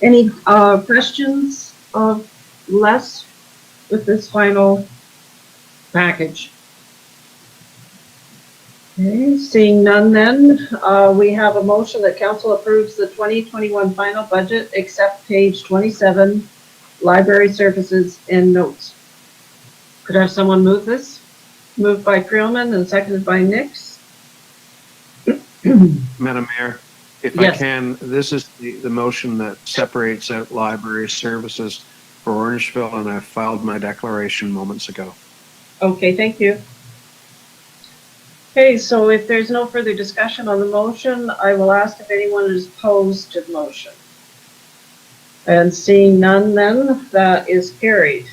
Speaker 2: Any questions of Les with this final package? Okay, seeing none then, we have a motion that council approves the 2021 final budget except page 27, library services and notes. Could I have someone move this? Moved by Creelman and seconded by Nix.
Speaker 4: Madam Mayor, if
Speaker 2: Yes.
Speaker 4: I can, this is the motion that separates out library services for Orangeville, and I filed my declaration moments ago.
Speaker 2: Okay, thank you. Okay, so if there's no further discussion on the motion, I will ask if anyone is opposed to the motion. And seeing none then, that is carried.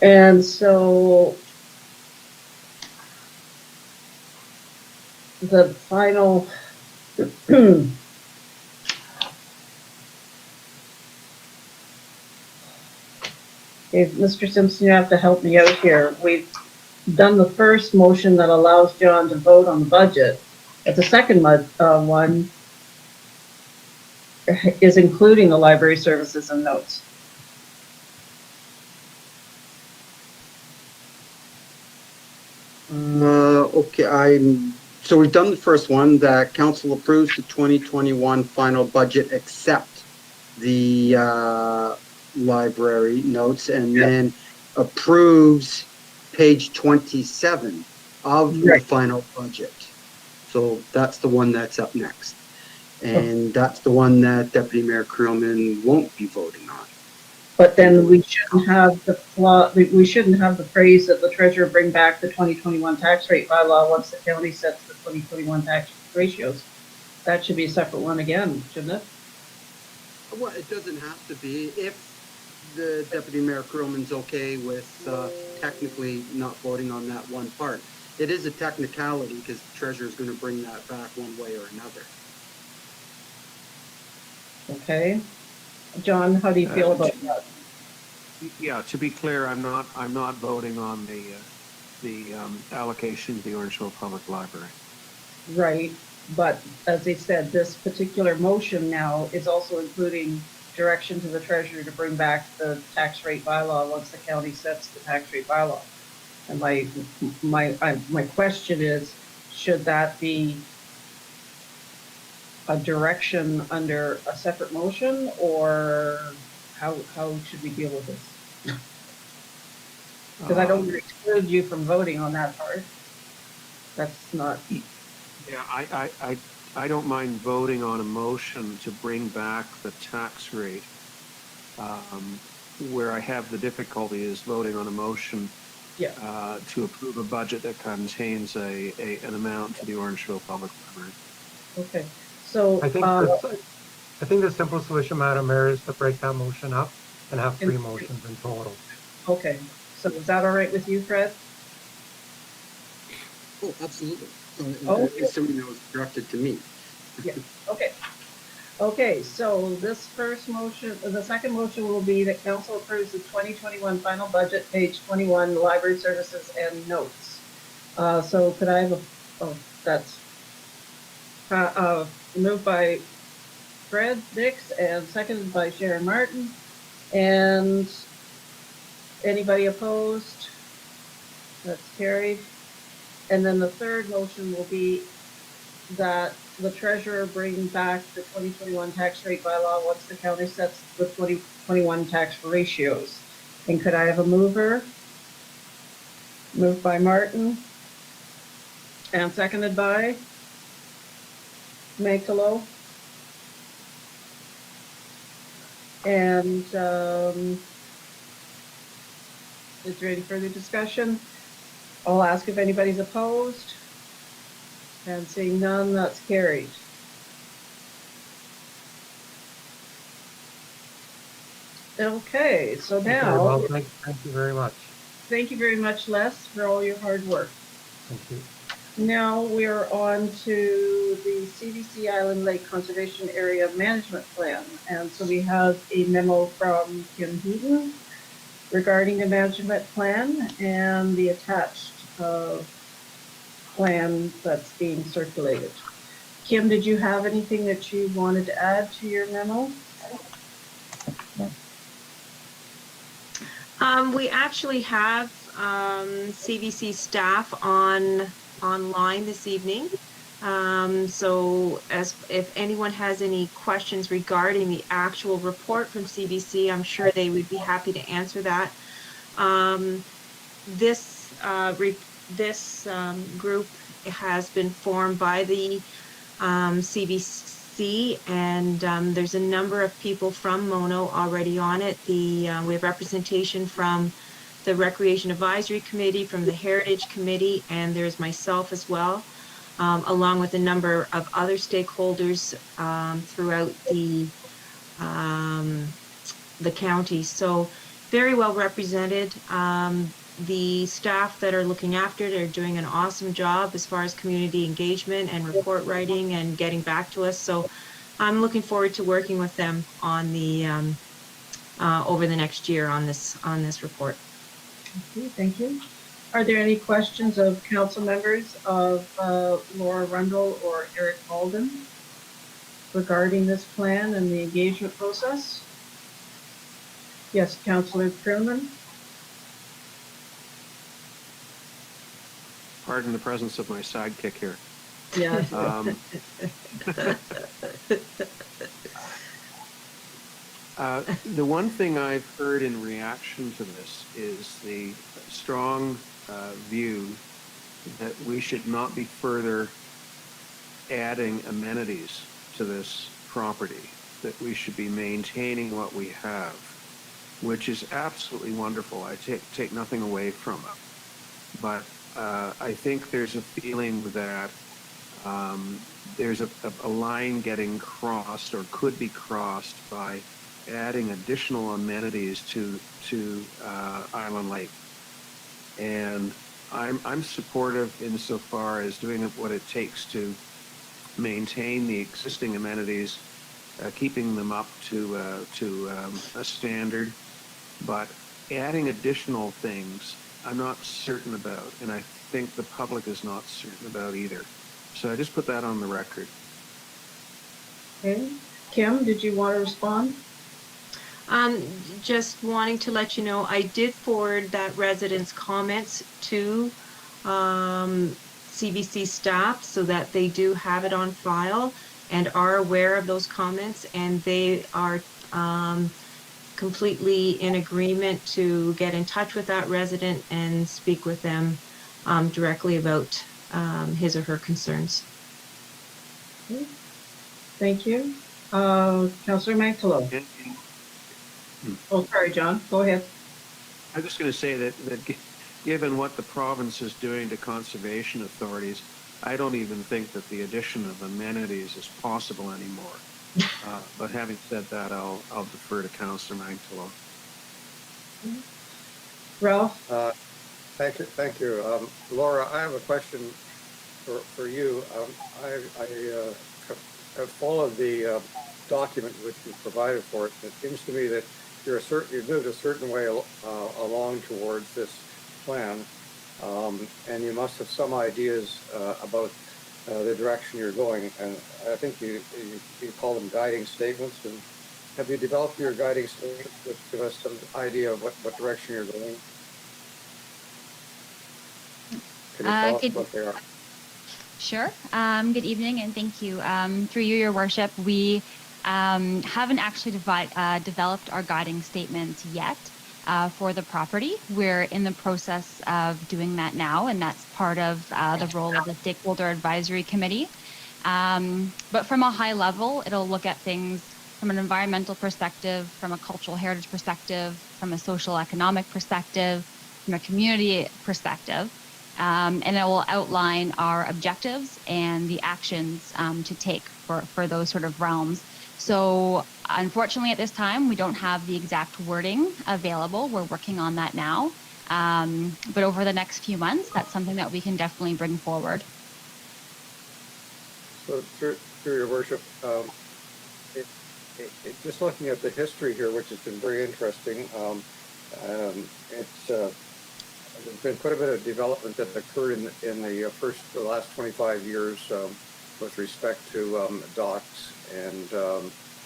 Speaker 2: And so the final Okay, Mr. Simpson, you have to help me out here. We've done the first motion that allows John to vote on the budget. But the second one is including the library services and notes.
Speaker 1: Okay, so we've done the first one, that council approves the 2021 final budget except the library notes, and then approves page 27 of the final budget. So that's the one that's up next. And that's the one that Deputy Mayor Creelman won't be voting on.
Speaker 2: But then we shouldn't have we shouldn't have the phrase that the treasurer bring back the 2021 tax rate bylaw once the county sets the 2021 tax ratios. That should be a separate one again, shouldn't it?
Speaker 1: Well, it doesn't have to be. If the Deputy Mayor Creelman's okay with technically not voting on that one part. It is a technicality because the treasurer is going to bring that back one way or another.
Speaker 2: Okay. John, how do you feel about that?
Speaker 4: Yeah, to be clear, I'm not voting on the allocation to the Orangeville Public Library.
Speaker 2: Right, but as they said, this particular motion now is also including direction to the treasurer to bring back the tax rate bylaw once the county sets the tax rate bylaw. And my question is, should that be a direction under a separate motion, or how should we deal with this? Because I don't exclude you from voting on that part. That's not.
Speaker 4: Yeah, I don't mind voting on a motion to bring back the tax rate. Where I have the difficulty is voting on a motion to approve a budget that contains an amount to the Orangeville Public Library.
Speaker 2: Okay, so
Speaker 12: I I think the simple solution, Madam Mayor, is to break that motion up and have 3 motions in total.
Speaker 2: Okay, so is that all right with you, Fred?
Speaker 1: Oh, absolutely.
Speaker 2: Okay.
Speaker 1: Assuming that was directed to me.
Speaker 2: Yeah, okay. Okay, so this first motion, the second motion will be that council approves the 2021 final budget, page 21, library services and notes. So could I have that's moved by Fred Dix and seconded by Sharon Martin. And anybody opposed? That's carried. And then the third motion will be that the treasurer bring back the 2021 tax rate by law once the county sets the 2021 tax ratios. And could I have a mover? Moved by Martin. And seconded by Makelo. And is there any further discussion? I'll ask if anybody's opposed. And seeing none, that's carried. Okay, so
Speaker 12: Very
Speaker 2: now,
Speaker 12: well, thank you very much.
Speaker 2: thank you very much, Les, for all your hard work.
Speaker 12: Thank you.
Speaker 2: Now we're on to the CBC Island Lake Conservation Area Management Plan. And so we have a memo from Kim Heaton regarding the management plan and the attached plan that's being circulated. Kim, did you have anything that you wanted to add to your memo?
Speaker 11: We actually have CBC staff online this evening. So if anyone has any questions regarding the actual report from CBC, I'm sure they would be happy to answer that. This group has been formed by the CBC, and there's a number of people from Mono already on it. We have representation from the Recreation Advisory Committee, from the Heritage Committee, and there's myself as well, along with a number of other stakeholders throughout the county. So very well represented. The staff that are looking after it are doing an awesome job as far as community engagement and report writing and getting back to us. So I'm looking forward to working with them on the over the next year on this report.
Speaker 2: Okay, thank you. Are there any questions of council members of Laura Rundle or Eric Alden regarding this plan and the engagement process? Yes, Councillor Truman.
Speaker 4: Pardon the presence of my sidekick here.
Speaker 2: Yeah.
Speaker 4: The one thing I've heard in reaction to this is the strong view that we should not be further adding amenities to this property, that we should be maintaining what we have, which is absolutely wonderful. I take nothing away from it. But I think there's a feeling that there's a line getting crossed or could be crossed by adding additional amenities to Island Lake. And I'm supportive insofar as doing what it takes to maintain the existing amenities, keeping them up to a standard, but adding additional things I'm not certain about, and I think the public is not certain about either. So I just put that on the record.
Speaker 2: Okay. Kim, did you want to respond?
Speaker 11: Just wanting to let you know, I did forward that residents' comments to CBC staff so that they do have it on file and are aware of those comments, and they are completely in agreement to get in touch with that resident and speak with them directly about his or her concerns.
Speaker 2: Okay. Thank you. Councillor Mantalo. Oh, sorry, John. Go ahead.
Speaker 4: I was just going to say that given what the province is doing to conservation authorities, I don't even think that the addition of amenities is possible anymore. But having said that, I'll defer to Councillor Mangtolo.
Speaker 2: Ralph?
Speaker 9: Thank you. Laura, I have a question for you. I have followed the document which you provided for it. It seems to me that you've moved a certain way along towards this plan, and you must have some ideas about the direction you're going. And I think you call them guiding statements. And have you developed your guiding statements which give us some idea of what direction you're going? Can you tell us what they are?
Speaker 13: Sure. Good evening and thank you. Through you, Your Worship, we haven't actually developed our guiding statements yet for the property. We're in the process of doing that now, and that's part of the role of the Stakeholder Advisory Committee. But from a high level, it'll look at things from an environmental perspective, from a cultural heritage perspective, from a social economic perspective, from a community perspective. And it will outline our objectives and the actions to take for those sort of realms. So unfortunately at this time, we don't have the exact wording available. We're working on that now. But over the next few months, that's something that we can definitely bring forward.
Speaker 9: So through Your Worship, just looking at the history here, which has been very interesting, there's been quite a bit of development that occurred in the last 25 years with respect to docks and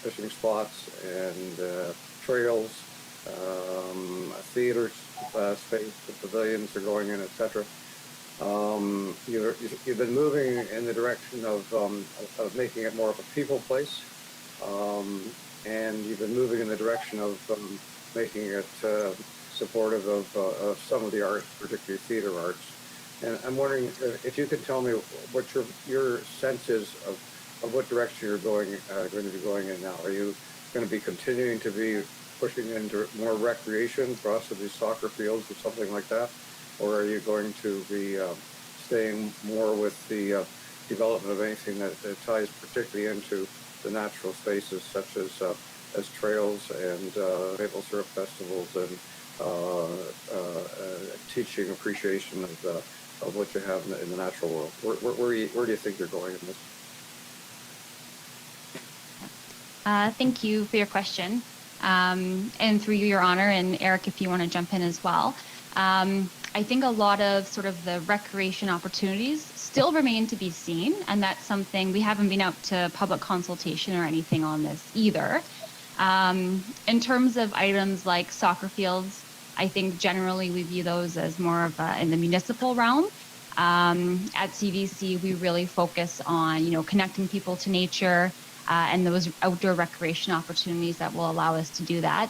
Speaker 9: fishing spots and trails, theater space, the pavilions are going in, etc. You've been moving in the direction of making it more of a people place, and you've been moving in the direction of making it supportive of some of the arts, particularly theater arts. And I'm wondering if you could tell me what your sense is of what direction you're going to be going in now. Are you going to be continuing to be pushing into more recreation, possibly soccer fields or something like that? Or are you going to be staying more with the development of anything that ties particularly into the natural spaces such as trails and maple syrup festivals and teaching appreciation of what you have in the natural world? Where do you think you're going in this?
Speaker 13: Thank you for your question. And through you, Your Honor, and Eric, if you want to jump in as well. I think a lot of sort of the recreation opportunities still remain to be seen, and that's something we haven't been out to public consultation or anything on this either. In terms of items like soccer fields, I think generally we view those as more of in the municipal realm. At CVC, we really focus on, connecting people to nature and those outdoor recreation opportunities that will allow us to do that.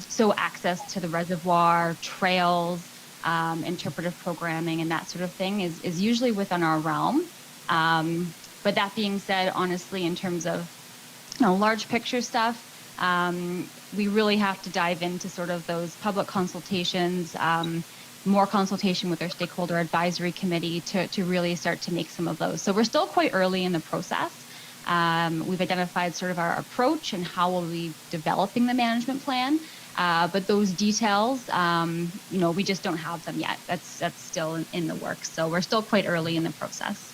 Speaker 13: So access to the reservoir, trails, interpretive programming, and that sort of thing is usually within our realm. But that being said, honestly, in terms of large picture stuff, we really have to dive into sort of those public consultations, more consultation with our stakeholder advisory committee to really start to make some of those. So we're still quite early in the process. We've identified sort of our approach and how we'll be developing the management plan. But those details, we just don't have them yet. That's still in the works. So we're still quite early in the process.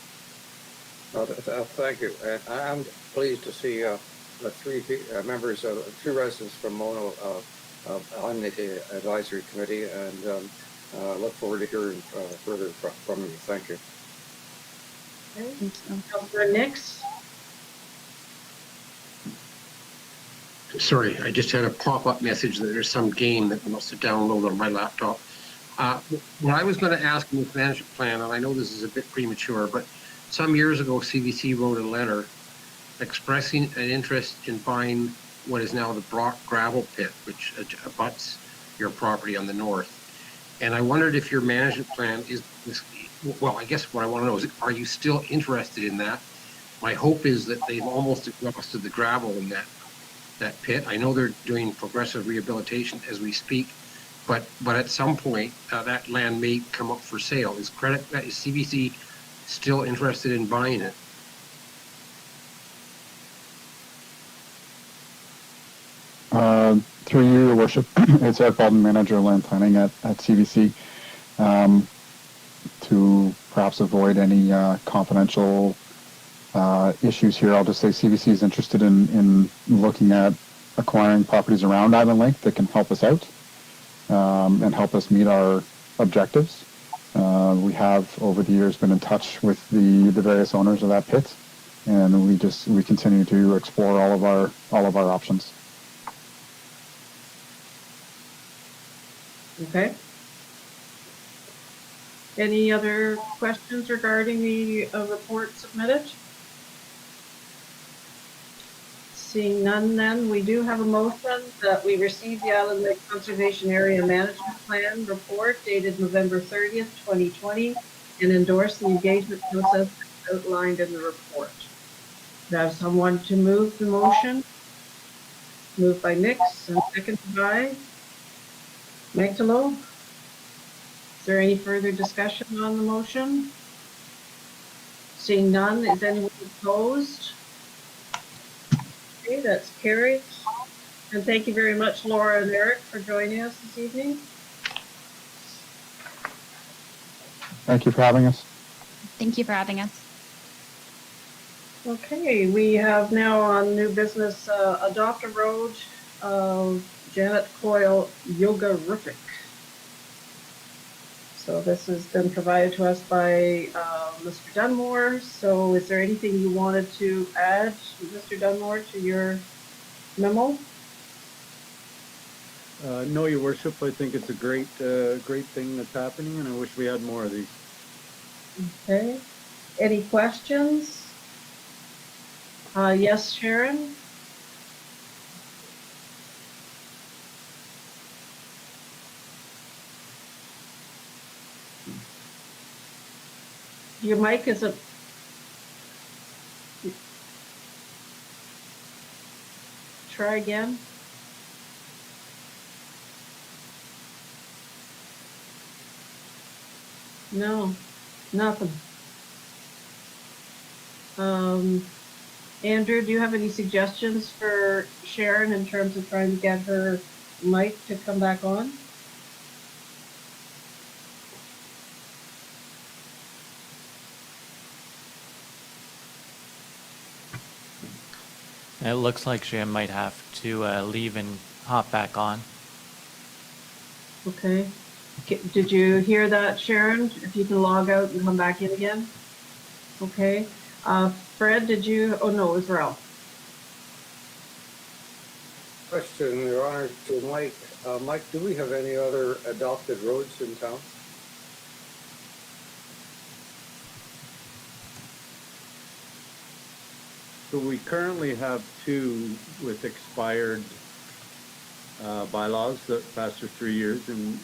Speaker 9: Thank you. And I'm pleased to see the three members, two residents from Mono on the advisory committee, and look forward to hearing further from you. Thank you.
Speaker 2: Councillor Nix?
Speaker 3: Sorry, I just had a pop-up message that there's some game that must have downloaded on my laptop. What I was going to ask in this management plan, and I know this is a bit premature, but some years ago, CVC wrote a letter expressing an interest in buying what is now the Brock gravel pit, which abuts your property on the north. And I wondered if your management plan is, well, I guess what I want to know is, are you still interested in that? My hope is that they've almost exhausted the gravel in that pit. I know they're doing progressive rehabilitation as we speak, but at some point that land may come up for sale. Is CVC still interested in buying it?
Speaker 14: Through you, Your Worship, it's Eric Baldwin, Manager of Land Planning at CVC. To perhaps avoid any confidential issues here, I'll just say CVC is interested in looking at acquiring properties around Island Lake that can help us out and help us meet our objectives. We have over the years been in touch with the various owners of that pit, and we continue to explore all of our options.
Speaker 2: Okay. Any other questions regarding the report submitted? Seeing none, then we do have a motion that we receive the Island Lake Conservation Area Management Plan report dated November 30th, 2020, and endorse the engagement process outlined in the report. Do I have someone to move the motion? Moved by Mix and seconded by Magdalo. Is there any further discussion on the motion? Seeing none, is anyone opposed? Okay, that's carried. And thank you very much, Laura and Eric, for joining us this evening.
Speaker 14: Thank you for having us.
Speaker 13: Thank you for having us.
Speaker 2: Okay, we have now on new business, Adopt a Road, Janet Coyle, Yoga Riffic. So this has been provided to us by Mr. Dunmore. So is there anything you wanted to add, Mr. Dunmore, to your memo?
Speaker 15: No, Your Worship. I think it's a great thing that's happening, and I wish we had more of these.
Speaker 2: Okay. Any questions? Yes, Sharon? Your mic isn't. Try again. No, nothing. Andrew, do you have any suggestions for Sharon in terms of trying to get her mic to come back on?
Speaker 6: It looks like she might have to leave and hop back on.
Speaker 2: Okay. Did you hear that, Sharon? If you can log out and come back in again? Okay. Fred, did you? Oh, no, it was Ralph.
Speaker 9: Question, Your Honor, to Mike. Mike, do we have any other adopted roads in town?
Speaker 15: So we currently have two with expired bylaws that passed for 3 years, and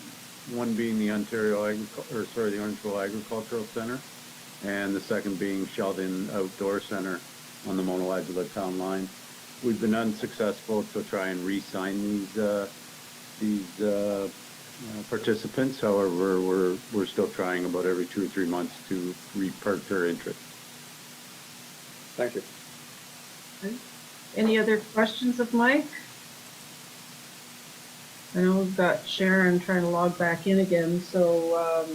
Speaker 15: one being the the Orangeville Agricultural Center, and the second being Sheldon Outdoor Center on the Mono-Agila town line. We've been unsuccessful to try and re-sign these participants. However, we're still trying about every 2 or 3 months to repart their interest.
Speaker 9: Thank you.
Speaker 2: Okay. Any other questions of Mike? I know we've got Sharon trying to log back in again, so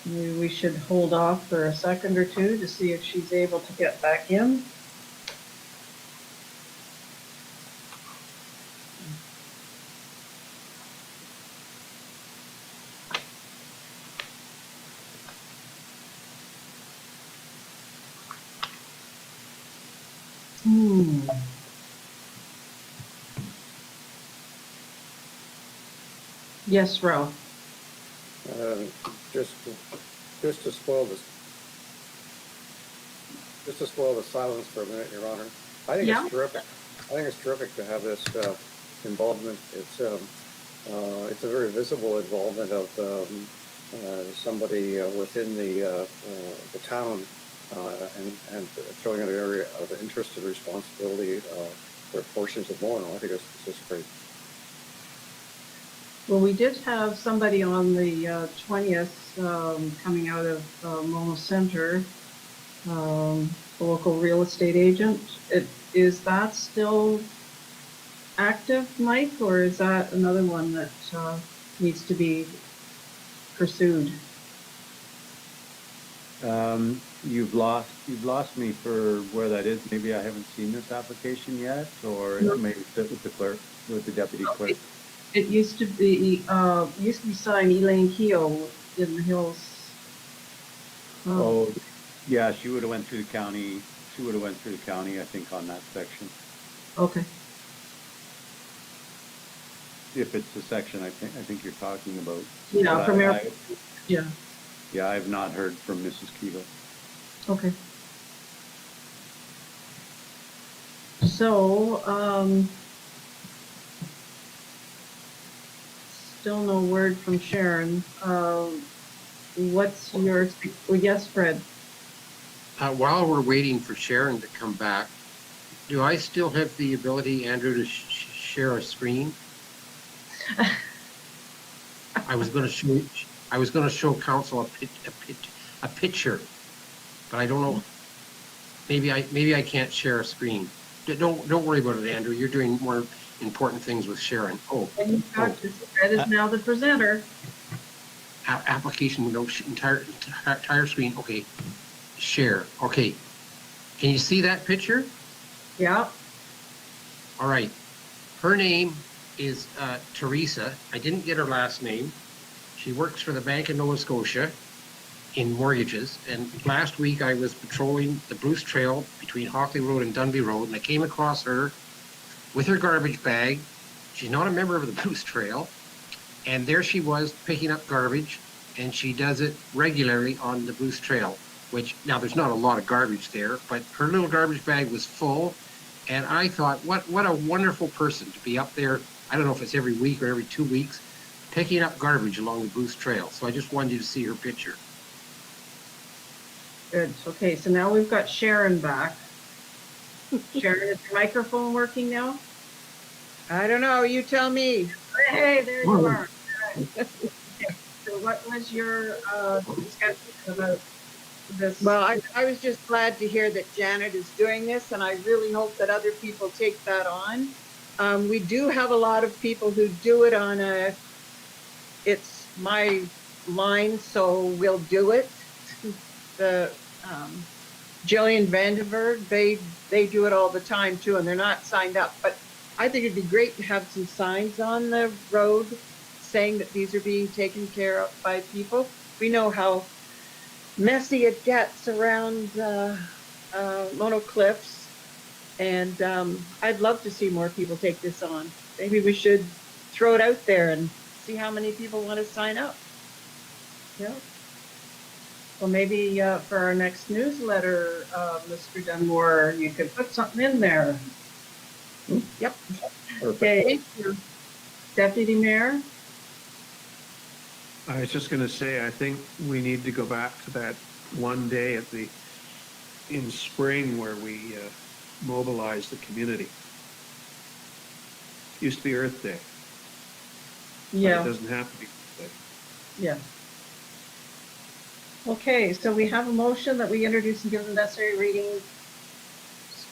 Speaker 2: maybe we should hold off for a second or two to see if she's able to get back in. Yes, Ralph.
Speaker 9: Just to spoil the silence for a minute, Your Honor. I think it's terrific. I think it's terrific to have this involvement. It's a very visible involvement of somebody within the town and throwing an area of interest and responsibility for portions of Mono. I think it's just great.
Speaker 2: Well, we did have somebody on the 20th coming out of Mono Center, a local real estate agent. Is that still active, Mike, or is that another one that needs to be pursued?
Speaker 15: You've lost me for where that is. Maybe I haven't seen this application yet, or
Speaker 2: No.
Speaker 15: it may sit with the clerk, with the deputy clerk.
Speaker 2: It used to be signed Elaine Keogh in the Hills.
Speaker 15: Oh, yeah, she would have went through the county. She would have went through the county, I think, on that section.
Speaker 2: Okay.
Speaker 15: If it's the section I think you're talking about.
Speaker 2: Yeah,
Speaker 15: But
Speaker 2: from yeah.
Speaker 15: Yeah, I have not heard from Mrs. Keogh.
Speaker 2: Okay. So, still no word from Sharon. What's your, yes, Fred?
Speaker 3: While we're waiting for Sharon to come back, do I still have the ability, Andrew, to share a screen? I was going to show council a picture, but I don't know. Maybe I can't share a screen. Don't worry about it, Andrew. You're doing more important things with Sharon.
Speaker 2: Fred is now the presenter.
Speaker 3: Application window, entire screen. Okay, share. Okay, can you see that picture?
Speaker 2: Yeah.
Speaker 3: All right. Her name is Teresa. I didn't get her last name. She works for the Bank of Nova Scotia in mortgages. And last week I was patrolling the Bruce Trail between Hockley Road and Dunby Road, and I came across her with her garbage bag. She's not a member of the Bruce Trail. And there she was picking up garbage, and she does it regularly on the Bruce Trail, which now there's not a lot of garbage there, but her little garbage bag was full. And I thought, what a wonderful person to be up there. I don't know if it's every week or every 2 weeks, picking up garbage along the Bruce Trail. So I just wanted you to see her picture.
Speaker 2: Good. Okay, so now we've got Sharon back. Sharon, is your microphone working now?
Speaker 10: I don't know, you tell me.
Speaker 2: Hey, there you are. So what was your discussion about this?
Speaker 10: Well, I was just glad to hear that Janet is doing this, and I really hope that other people take that on. We do have a lot of people who do it on it's my line, so we'll do it. The Jillian Vandenberg, they do it all the time too, and they're not signed up. But I think it'd be great to have some signs on the road saying that these are being taken care of by people. We know how messy it gets around Mono Cliffs, and I'd love to see more people take this on. Maybe we should throw it out there and see how many people want to sign up.
Speaker 2: Yeah. Well, maybe for our next newsletter, Mr. Dunmore, you could put something in there.
Speaker 10: Yep.
Speaker 2: Okay. Deputy Mayor?
Speaker 4: I was just going to say, I think we need to go back to that one day in spring where we mobilized the community. It used to be Earth Day.
Speaker 2: Yeah.
Speaker 4: But it doesn't have to be Earth Day.
Speaker 2: Yeah. Okay, so we have a motion that we introduce and give the necessary reading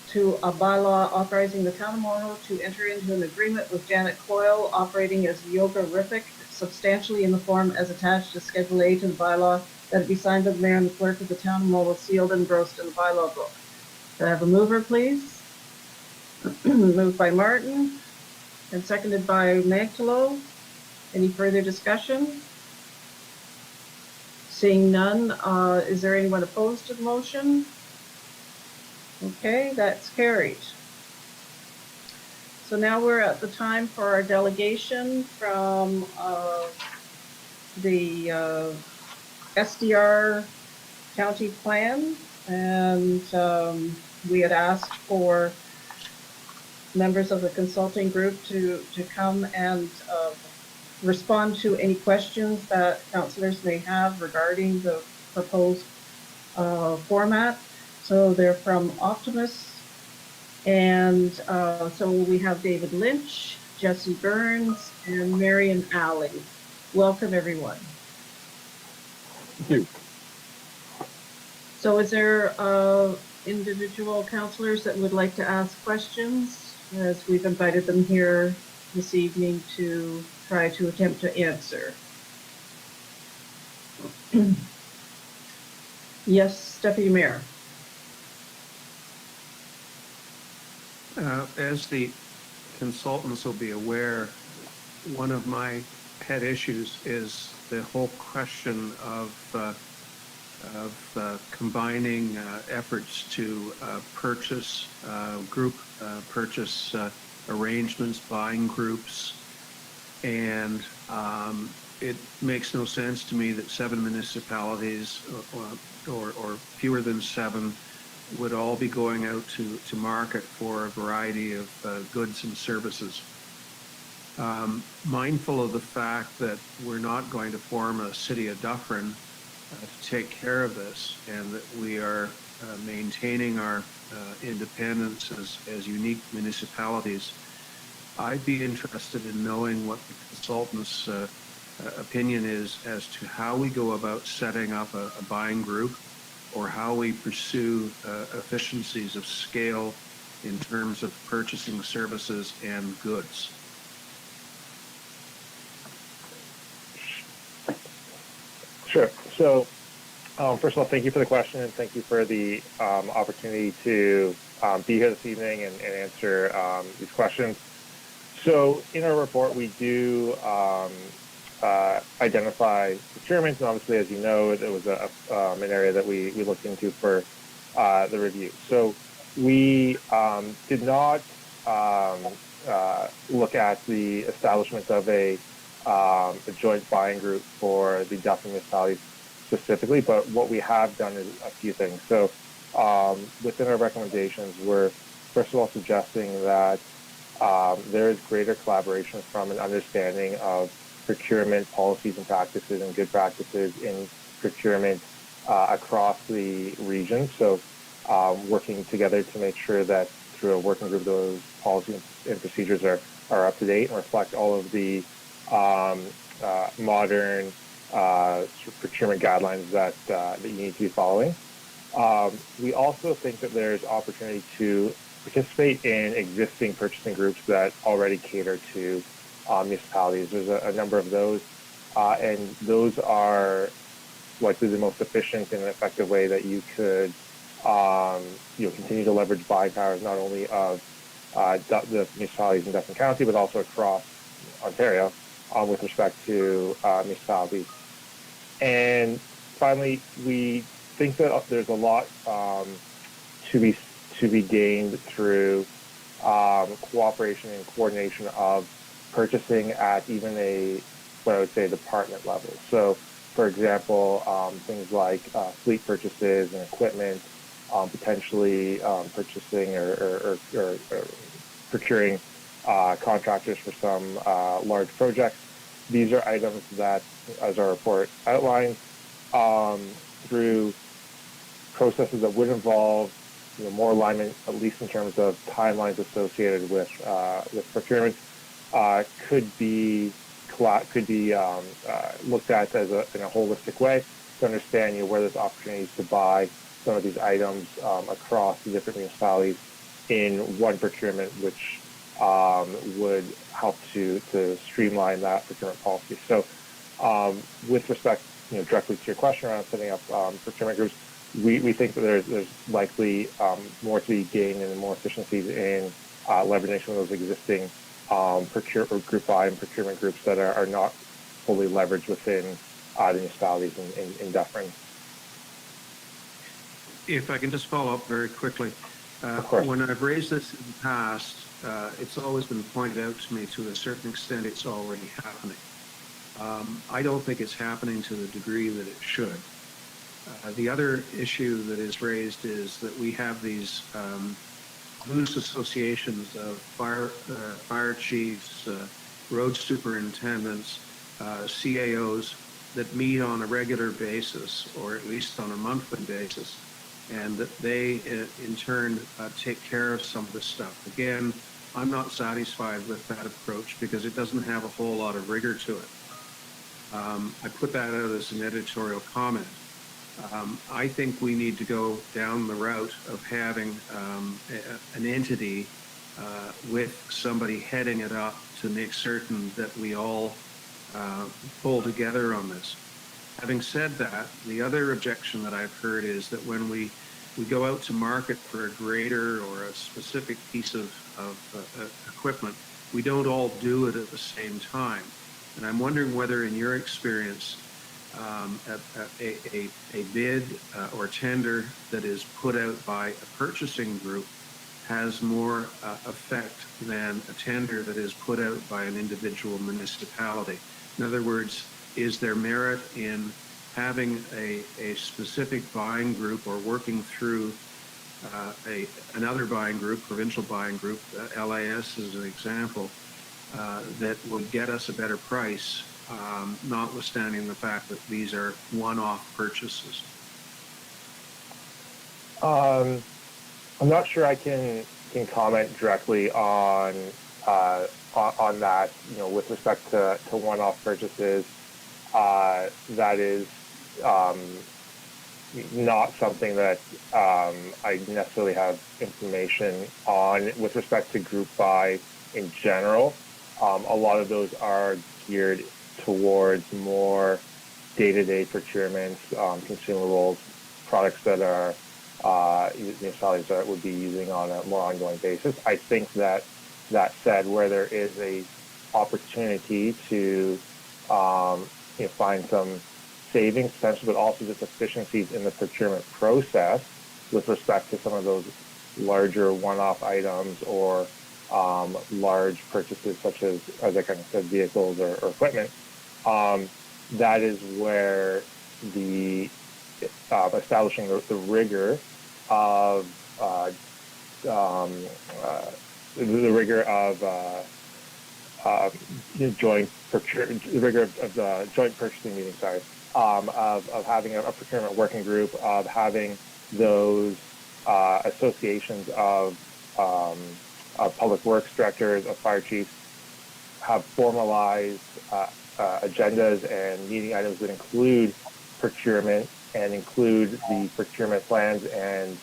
Speaker 2: to a bylaw authorizing the town of Mono to enter into an agreement with Janet Coyle operating as Yoga Riffic, substantially in the form as attached to Schedule A to the bylaw, that it be signed by the mayor and the clerk of the town of Mono, sealed and engrossed in the bylaw book. Can I have a mover, please? Moved by Martin and seconded by Magdalo. Any further discussion? Seeing none, is there anyone opposed to the motion? Okay, that's carried. So now we're at the time for our delegation from the SDR county plan, and we had asked for members of the consulting group to come and respond to any questions that councillors may have regarding the proposed format. So they're from Optimus, and so we have David Lynch, Jesse Burns, and Marion Alley. Welcome, everyone.
Speaker 14: Thank you.
Speaker 2: So is there individual councillors that would like to ask questions? as we've invited them here this evening to try to attempt to answer. Yes, Deputy Mayor.
Speaker 4: As the consultants will be aware, one of my pet issues is the whole question of combining efforts to purchase group purchase arrangements, buying groups, and it makes no sense to me that 7 municipalities or fewer than 7 would all be going out to market for a variety of goods and services. Mindful of the fact that we're not going to form a city of Dufferin to take care of this, and that we are maintaining our independence as unique municipalities, I'd be interested in knowing what the consultant's opinion is as to how we go about setting up a buying group, or how we pursue efficiencies of scale in terms of purchasing services and goods.
Speaker 16: Sure. So, first of all, thank you for the question, and thank you for the opportunity to be here this evening and answer these questions. So, in our report, we do identify procurement, and obviously, as you know, it was an area that we looked into for the review. So, we did not look at the establishment of a joint buying group for the Dufferin municipalities specifically, but what we have done is a few things. So within our recommendations, we're first of all suggesting that there is greater collaboration from an understanding of procurement policies and practices and good practices in procurement across the region. So working together to make sure that through a working group, those policies and procedures are up to date and reflect all of the modern procurement guidelines that you need to be following. We also think that there's opportunity to participate in existing purchasing groups that already cater to municipalities. There's a number of those, and those are likely the most efficient and effective way that you could continue to leverage buying powers not only of the municipalities in Dufferin County, but also across Ontario with respect to municipalities. And finally, we think that there's a lot to be gained through cooperation and coordination of purchasing at even what I would say department level. So, for example, things like fleet purchases and equipment, potentially purchasing or procuring contractors for some large projects. These are items that, as our report outlines, through processes that would involve more alignment, at least in terms of timelines associated with procurement, could be looked at as in a holistic way to understand where there's opportunities to buy some of these items across the different municipalities in one procurement, which would help to streamline that procurement policy. So with respect directly to your question around setting up procurement groups, we think that there's likely more to be gained and more efficiencies in leveraging some of those existing group buy and procurement groups that are not fully leveraged within the municipalities in Dufferin.
Speaker 4: If I can just follow up very quickly.
Speaker 16: Of course.
Speaker 4: When I've raised this in the past, it's always been pointed out to me to a certain extent it's already happening. I don't think it's happening to the degree that it should. The other issue that is raised is that we have these loose associations of fire chiefs, road superintendents, CAOs that meet on a regular basis, or at least on a monthly basis, and that they in turn take care of some of this stuff. Again, I'm not satisfied with that approach because it doesn't have a whole lot of rigor to it. I put that out as an editorial comment. I think we need to go down the route of having an entity with somebody heading it up to make certain that we all pull together on this. Having said that, the other objection that I've heard is that when we go out to market for a grader or a specific piece of equipment, we don't all do it at the same time. And I'm wondering whether, in your experience, a bid or tender that is put out by a purchasing group has more effect than a tender that is put out by an individual municipality. In other words, is there merit in having a specific buying group or working through another buying group, provincial buying group, LAS as an example, that would get us a better price, notwithstanding the fact that these are one-off purchases?
Speaker 16: I'm not sure I can comment directly on that. You know, with respect to one-off purchases, that is not something that I necessarily have information on. With respect to group buy in general, a lot of those are geared towards more day-to-day procurements, consumables, products that are municipalities that would be using on a more ongoing basis. I think that said, where there is a opportunity to find some savings potential, but also just efficiencies in the procurement process with respect to some of those larger one-off items or large purchases such as I kind of said, vehicles or equipment. That is where the establishing the rigor of joint purchasing meeting. Sorry, of having a procurement working group, of having those associations of public works directors, of fire chiefs, have formalized agendas and meeting items that include procurement and include the procurement plans and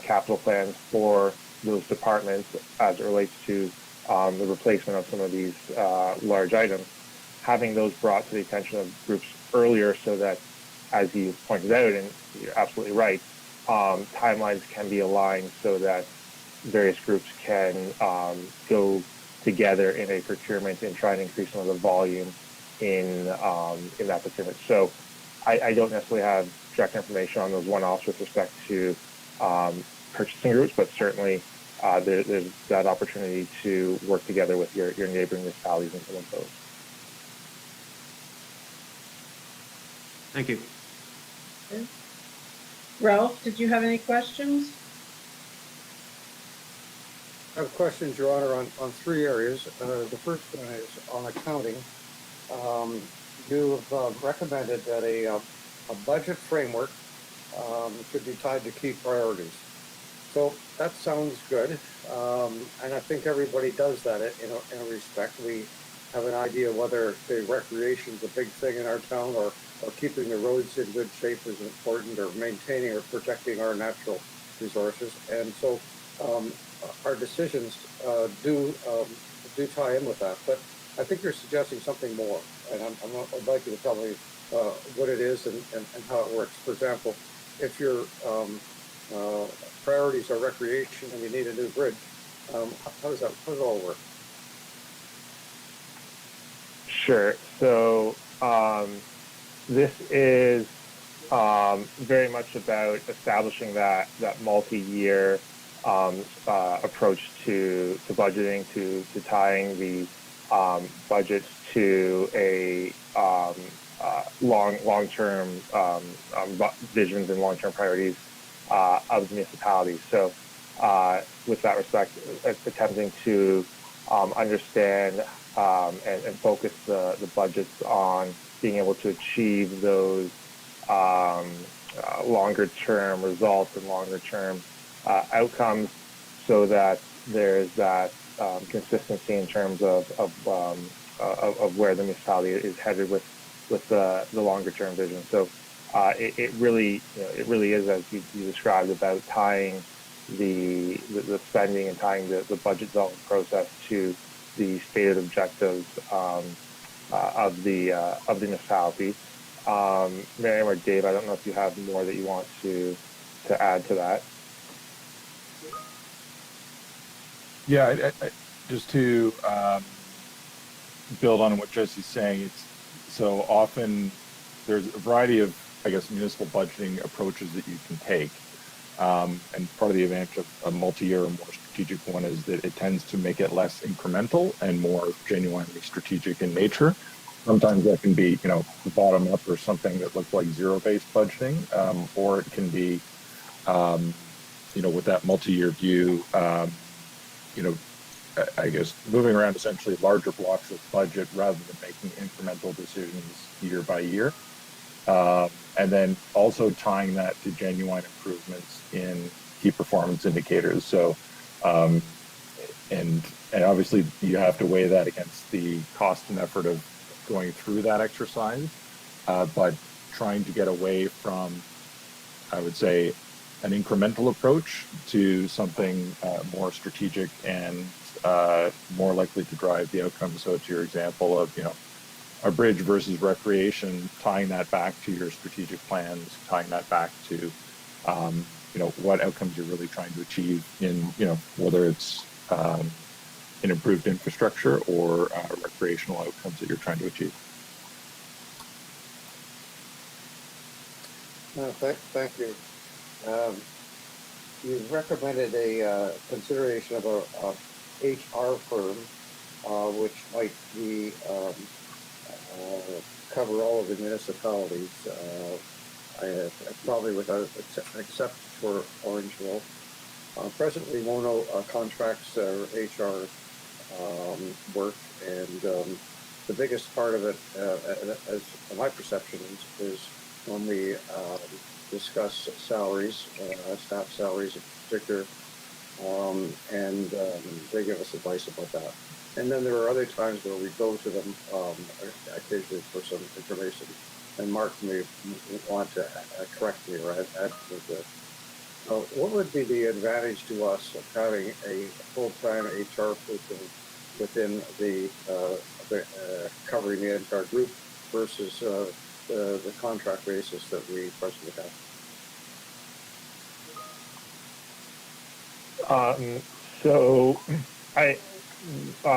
Speaker 16: capital plans for those departments as it relates to the replacement of some of these large items. Having those brought to the attention of groups earlier so that, as you pointed out, and you're absolutely right, timelines can be aligned so that various groups can go together in a procurement and try and increase some of the volume in that procurement. So I don't necessarily have direct information on those one-offs with respect to purchasing groups, but certainly there's that opportunity to work together with your neighboring municipalities in some of those.
Speaker 4: Thank you.
Speaker 2: Okay. Ralph, did you have any questions?
Speaker 9: I have questions, Your Honor, on three areas. The first one is on accounting. You have recommended that a budget framework should be tied to key priorities. So that sounds good, and I think everybody does that in a respect. We have an idea whether, say, recreation is a big thing in our town, or keeping the roads in good shape is important, or maintaining or protecting our natural resources. And so our decisions do tie in with that. But I think you're suggesting something more, and I'd like you to tell me what it is and how it works. For example, if your priorities are recreation and you need a new bridge, how does it all work?
Speaker 16: Sure. So this is very much about establishing that multi-year approach to budgeting, to tying the budgets to a long-term visions and long-term priorities of the municipalities. So with that respect, attempting to understand and focus the budgets on being able to achieve those longer-term results and longer-term outcomes, so that there's that consistency in terms of where the municipality is headed with the longer-term vision. So it really is, as you described, about tying the spending and tying the budget development process to the stated objectives of the municipality. Miriam or Dave, I don't know if you have more that you want to add to that.
Speaker 17: Yeah, just to build on what Jesse's saying, it's so often there's a variety of, I guess, municipal budgeting approaches that you can take. And part of the advantage of a multi-year or more strategic one is that it tends to make it less incremental and more genuinely strategic in nature. Sometimes that can be, bottom up or something that looks like zero-based budgeting, or it can be, with that multi-year view, I guess moving around essentially larger blocks of budget rather than making incremental decisions year by year. And then also tying that to genuine improvements in key performance indicators. So, and obviously you have to weigh that against the cost and effort of going through that exercise, but trying to get away from, I would say, an incremental approach to something more strategic and more likely to drive the outcome. So to your example of, a bridge versus recreation, tying that back to your strategic plans, tying that back to, what outcomes you're really trying to achieve in, whether it's an improved infrastructure or recreational outcomes that you're trying to achieve.
Speaker 9: Thank you. You recommended a consideration of a HR firm, which might be cover all of the municipalities, probably without except for Orangeville. Presently, Mono contracts HR work, and the biggest part of it, as my perception is when we discuss salaries, staff salaries in particular, and they give us advice about that. And then there are other times where we go to them occasionally for some information, and Mark may want to correct me or add to this. What would be the advantage to us of having a full-time HR person within the covering the entire group versus the contract basis that we presently have?
Speaker 16: So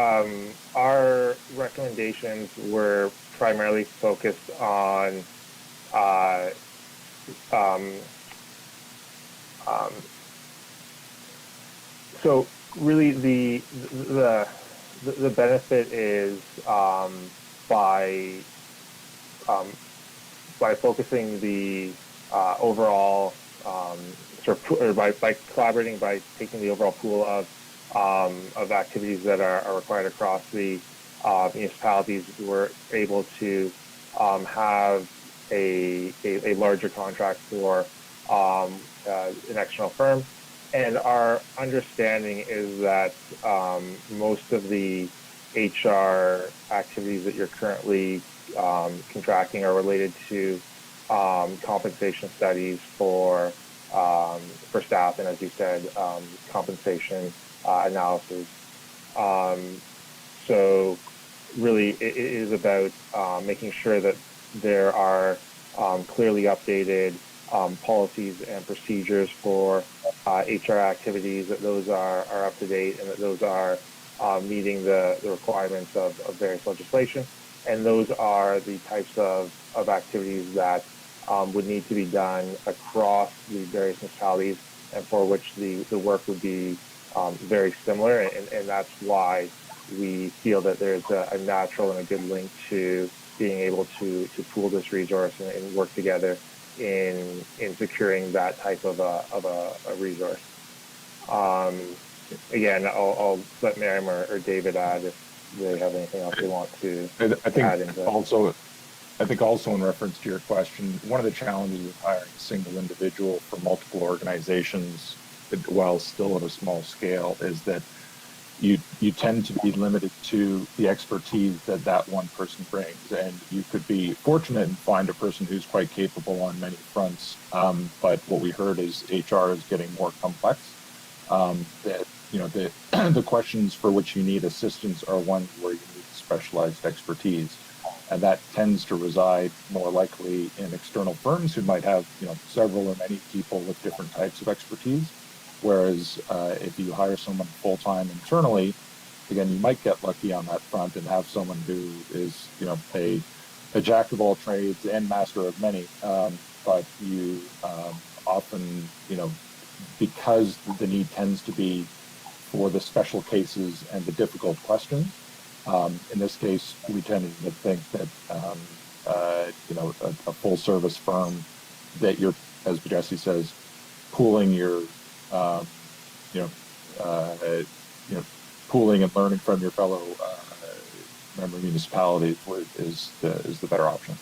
Speaker 16: our recommendations were primarily focused on so really the benefit is by focusing the overall or by collaborating, by taking the overall pool of activities that are required across the municipalities, we're able to have a larger contract for an external firm. And our understanding is that most of the HR activities that you're currently contracting are related to compensation studies for staff, and as you said, compensation analysis. So really it is about making sure that there are clearly updated policies and procedures for HR activities, that those are up to date, and that those are meeting the requirements of various legislation. And those are the types of activities that would need to be done across the various municipalities, and for which the work would be very similar. And that's why we feel that there's a natural and a good link to being able to pool this resource and work together in securing that type of a resource. Again, I'll let Miriam or David add if they have anything else they want to add into that.
Speaker 17: I think also in reference to your question, one of the challenges of hiring a single individual for multiple organizations, while still at a small scale, is that you tend to be limited to the expertise that one person brings. And you could be fortunate and find a person who's quite capable on many fronts. But what we heard is HR is getting more complex. that, you know, the, the questions for which you need assistance are ones where you need specialized expertise. And that tends to reside more likely in external firms who might have, you know, several or many people with different types of expertise. Whereas if you hire someone full-time internally, again, you might get lucky on that front and have someone who is, you know, a jack of all trades and master of many. But you often, you know, because the need tends to be for the special cases and the difficult questions. In this case, we tended to think that, you know, a full service firm that you're, as Jesse says, pooling your, you know, pooling and learning from your fellow member municipalities is the better option.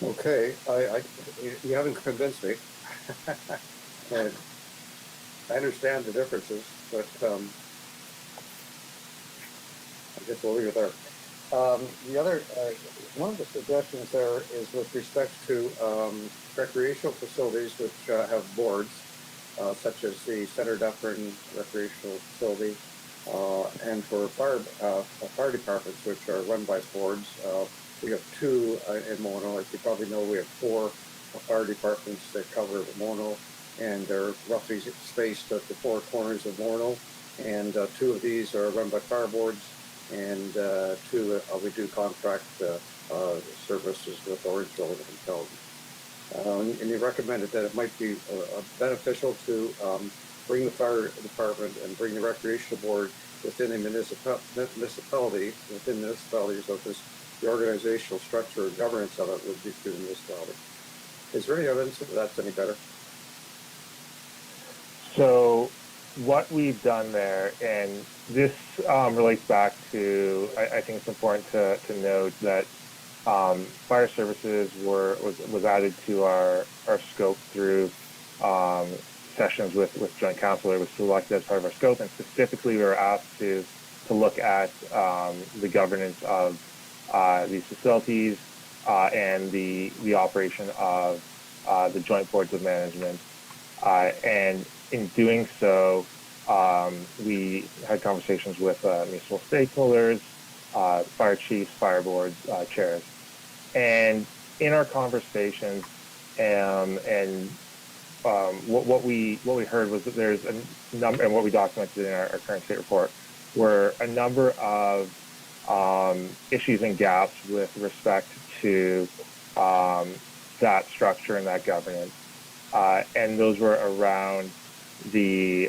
Speaker 9: Okay, you haven't convinced me. And I understand the differences, but I guess we'll leave it there. The other, one of the suggestions there is with respect to recreational facilities which have boards, such as the Center Dufferin Recreational Facility, and for fire departments which are run by boards. We have two in Mono. As you probably know, we have four fire departments that cover Mono, and they're roughly spaced at the four corners of Mono. And two of these are run by fire boards, and two we do contract services with Orangeville and Pelton. And you recommended that it might be beneficial to bring the fire department and bring the recreational board within a municipality, within municipalities of this. The organizational structure and governance of it would be through the municipality. Is there any evidence that that's any better?
Speaker 16: So what we've done there, and this relates back to, I think it's important to note that fire services was added to our scope through sessions with Joint Council. It was selected as part of our scope, and specifically we were asked to look at the governance of these facilities and the operation of the joint boards of management. And in doing so, we had conversations with municipal stakeholders, fire chiefs, fire boards, chairs. And in our conversations, what we heard was that there's a number, and what we documented in our current state report, were a number of issues and gaps with respect to that structure and that governance, and those were around the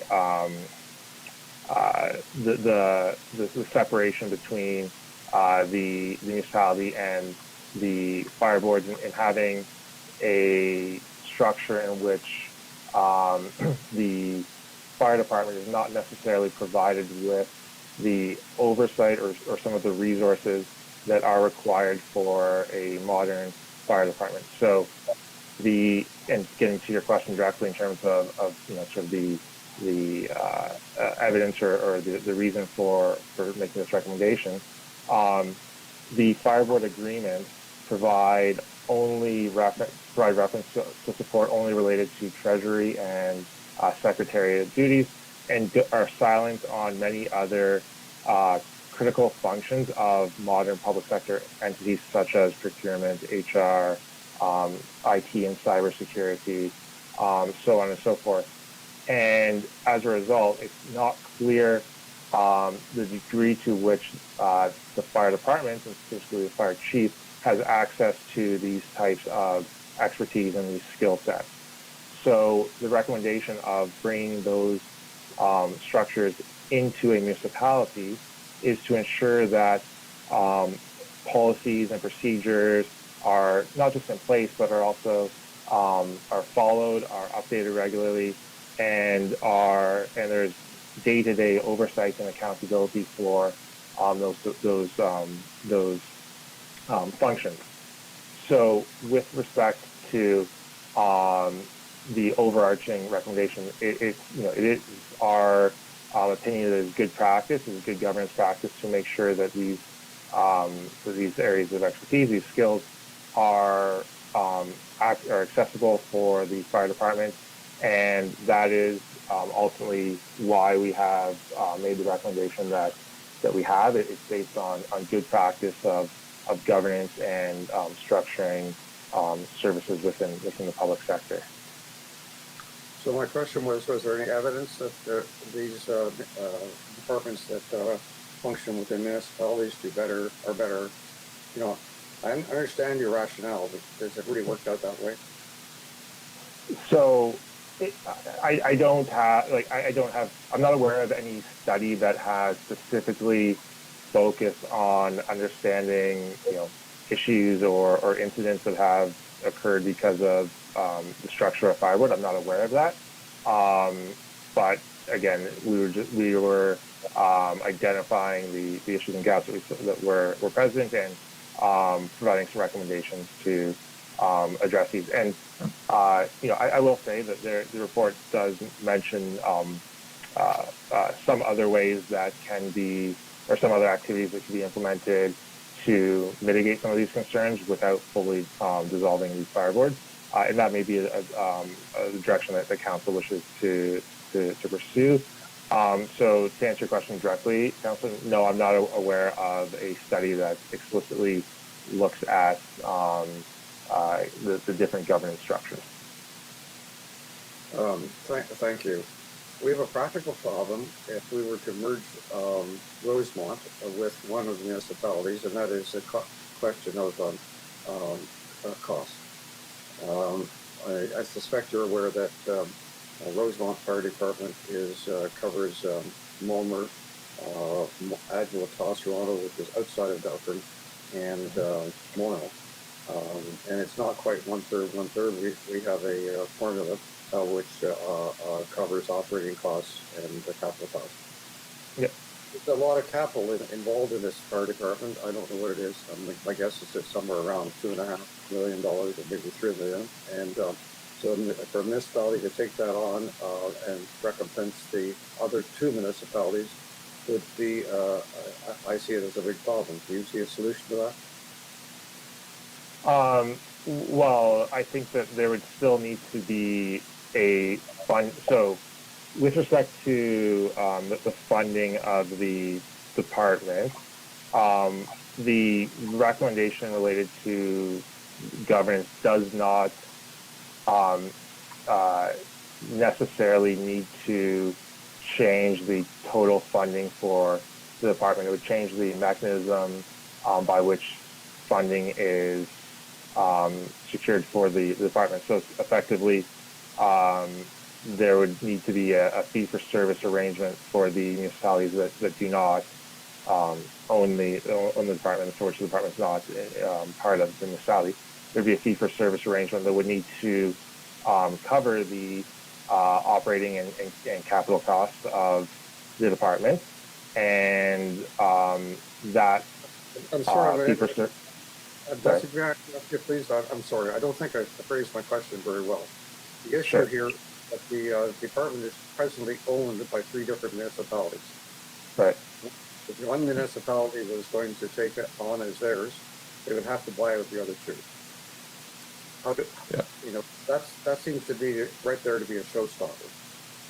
Speaker 16: separation between the municipality and the fire boards, and having a structure in which the fire department is not necessarily provided with the oversight or some of the resources that are required for a modern fire department. So and getting to your question directly in terms of you know, sort of the evidence or the reason for making this recommendation, the fire board agreements provide reference to support only related to treasury and secretariat duties, and are silent on many other critical functions of modern public sector entities such as procurement, HR, IT and cybersecurity, so on and so forth. And as a result, it's not clear the degree to which the fire department, and specifically the fire chief, has access to these types of expertise and these skill sets. So the recommendation of bringing those structures into a municipality is to ensure that policies and procedures are not just in place, but are also are followed, are updated regularly, and there's day-to-day oversight and accountability for those functions. So with respect to the overarching recommendation, it is our opinion that it's good practice, it's good governance practice to make sure that these areas of expertise, these skills, are are accessible for the fire department, and that is ultimately why we have made the recommendation that we have. It's based on good practice of governance and structuring services within the public sector.
Speaker 9: So my question was there any evidence that these departments that function within municipalities are better? You know, I understand your rationale, but does it really work out that way?
Speaker 16: So I'm not aware of any study that has specifically focused on understanding, issues or incidents that have occurred because of the structure of firewood. I'm not aware of that. But again, we were identifying the issues and gaps that were present and providing some recommendations to address these. And I will say that the report does mention some other ways that can be, or some other activities that can be implemented to mitigate some of these concerns without fully dissolving these fireboards. And that may be a direction that the council wishes to pursue. So to answer your question directly, Council, no, I'm not aware of a study that explicitly looks at the different governance structures.
Speaker 9: Thank you. We have a practical problem if we were to merge Rosemont with one of the municipalities, and that is a question of cost. I suspect you're aware that Rosemont Fire Department covers Mulmer, Agua Toronto, which is outside of Dufferin, and Mono. And it's not quite one-third. We have a formula which covers operating costs and capital costs.
Speaker 16: Yeah.
Speaker 9: There's a lot of capital involved in this fire department. I don't know what it is. My guess is it's somewhere around $2.5 million or maybe $3 million. And so for a municipality to take that on and recompense the other two municipalities would be, I see it as a big problem. Do you see a solution to that?
Speaker 16: Well, I think that there would still need to be a fund. So with respect to the funding of the department, the recommendation related to governance does not necessarily need to change the total funding for the department. It would change the mechanism by which funding is secured for the department. So effectively, there would need to be a fee-for-service arrangement for the municipalities that do not own the department, for which the department's not part of the municipality. There'd be a fee-for-service arrangement that would need to cover the operating and capital costs of the department, and that
Speaker 9: I'm sorry,
Speaker 16: fee-for-service.
Speaker 9: Please, I'm sorry. I don't think I phrased my question very well. The issue here that the department is presently owned by 3 different municipalities.
Speaker 16: Right.
Speaker 9: If one municipality was going to take it on as theirs, they would have to buy out the other 2. That seems to be right there to be a showstopper.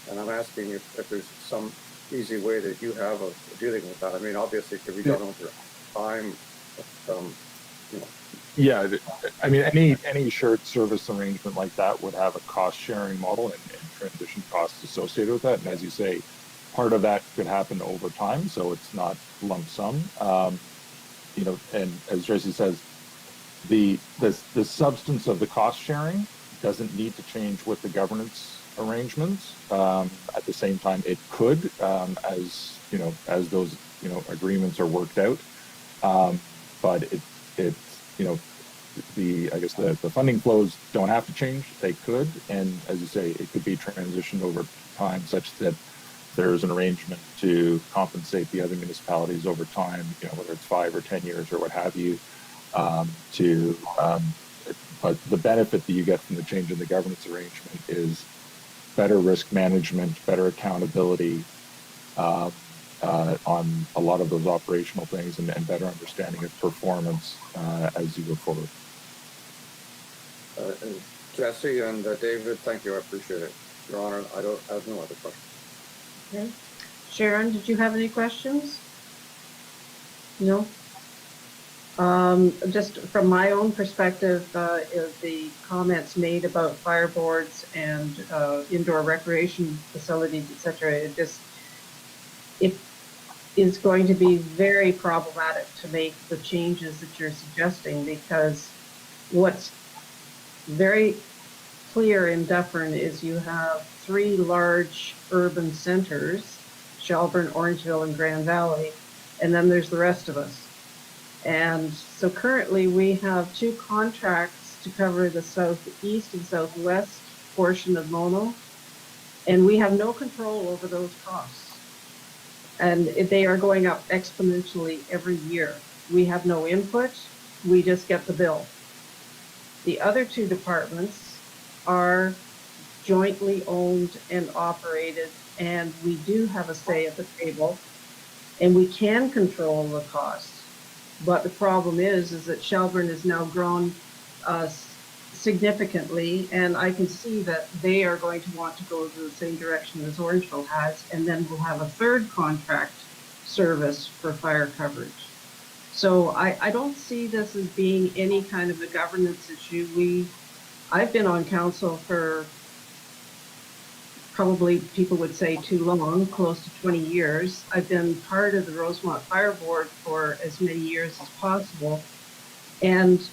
Speaker 9: And I'm asking if there's some easy way that you have of dealing with that. I mean, obviously, it could be done over time.
Speaker 17: Yeah, I mean, any shared service arrangement like that would have a cost-sharing model and transition costs associated with that. And as you say, part of that could happen over time, so it's not lump sum. And as Tracy says, the substance of the cost sharing doesn't need to change with the governance arrangements. At the same time, it could, as those agreements are worked out. But the funding flows don't have to change. They could, and as you say, it could be transitioned over time such that there's an arrangement to compensate the other municipalities over time, whether it's 5 or 10 years or what have you. But the benefit that you get from the change in the governance arrangement is better risk management, better accountability on a lot of those operational things, and better understanding of performance as you go forward.
Speaker 9: Jesse and David, thank you. I appreciate it. Your Honor, I have no other questions.
Speaker 2: Okay. Sharon, did you have any questions? No? Just from my own perspective, the comments made about fireboards and indoor recreation facilities, etc., it is going to be very problematic to make the changes that you're suggesting, because what's very clear in Dufferin is you have 3 large urban centers, Shelburne, Orangeville, and Grand Valley, and then there's the rest of us. And so currently we have 2 contracts to cover the southeast and southwest portion of Mono, and we have no control over those costs. And they are going up exponentially every year. We have no input, we just get the bill. The other 2 departments are jointly owned and operated, and we do have a say at the table, and we can control the costs. But the problem is that Shelburne has now grown significantly, and I can see that they are going to want to go the same direction as Orangeville has, and then we'll have a 3rd contract service for fire coverage. So I don't see this as being any kind of a governance issue. I've been on council for probably, people would say, too long, close to 20 years. I've been part of the Rosemont Fire Board for as many years as possible. And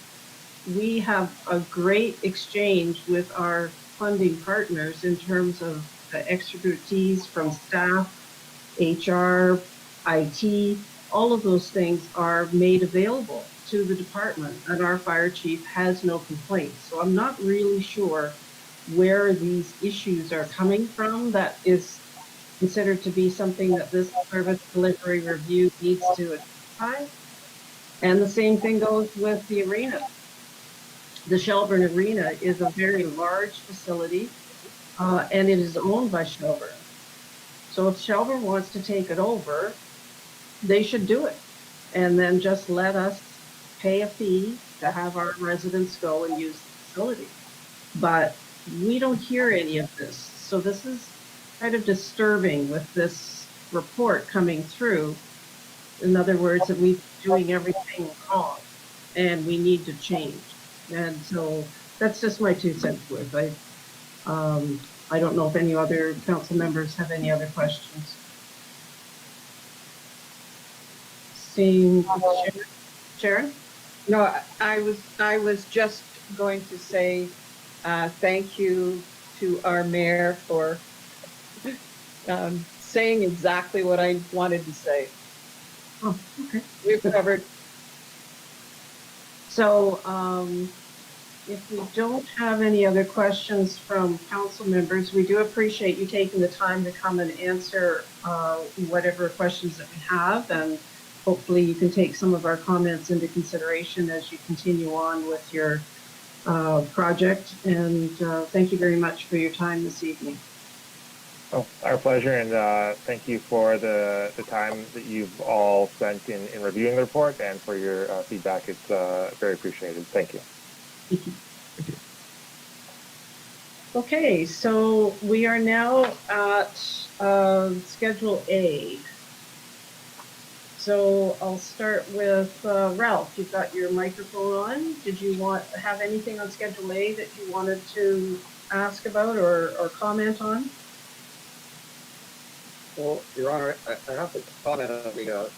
Speaker 2: we have a great exchange with our funding partners in terms of the expertise from staff, HR, IT, all of those things are made available to the department, and our fire chief has no complaints. So I'm not really sure where these issues are coming from that is considered to be something that this service delivery review needs to identify. And the same thing goes with the arena. The Shelburne Arena is a very large facility, and it is owned by Shelburne. So if Shelburne wants to take it over, they should do it, and then just let us pay a fee to have our residents go and use the facility. But we don't hear any of this. So this is kind of disturbing with this report coming through. In other words, that we're doing everything wrong and we need to change. And so that's just my 2 cents worth. I don't know if any other council members have any other questions. Seeing Sharon?
Speaker 10: No, I was just going to say thank you to our mayor for saying exactly what I wanted to say.
Speaker 2: Oh, okay.
Speaker 10: We've covered.
Speaker 2: So if we don't have any other questions from council members, we do appreciate you taking the time to come and answer whatever questions that we have, and hopefully you can take some of our comments into consideration as you continue on with your project. And thank you very much for your time this evening.
Speaker 16: Oh, our pleasure, and thank you for the time that you've all spent in reviewing the report and for your feedback. It's very appreciated. Thank you.
Speaker 2: Thank you. Okay, so we are now at Schedule A. So I'll start with Ralph. You've got your microphone on. Did you have anything on Schedule A that you wanted to ask about or comment on?
Speaker 9: Well, Your Honor, I have to comment on the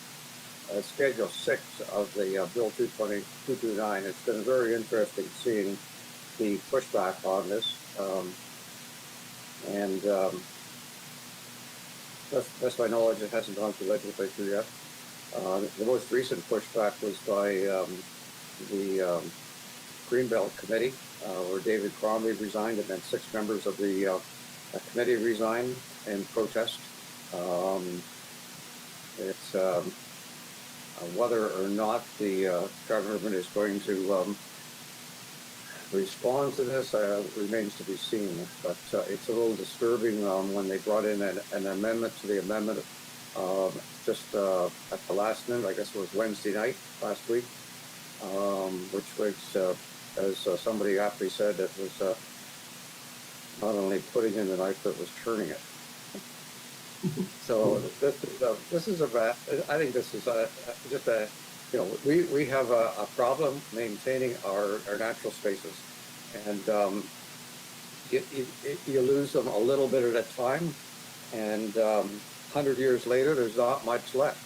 Speaker 9: Schedule 6 of the Bill 229. It's been very interesting seeing the pushback on this. That's my knowledge. It hasn't gone to legislature yet. The most recent pushback was by the Greenbelt Committee, where David Cromley resigned, and then 6 members of the committee resigned in protest. It's whether or not the government is going to respond to this remains to be seen. But it's a little disturbing when they brought in an amendment to the amendment just at the last minute. I guess it was Wednesday night last week, which was as somebody aptly said, it was not only putting in the knife, but it was turning it. So this is about, I think this is just a, you know, we have a problem maintaining our natural spaces, and you lose them a little bit at a time, and 100 years later, there's not much left.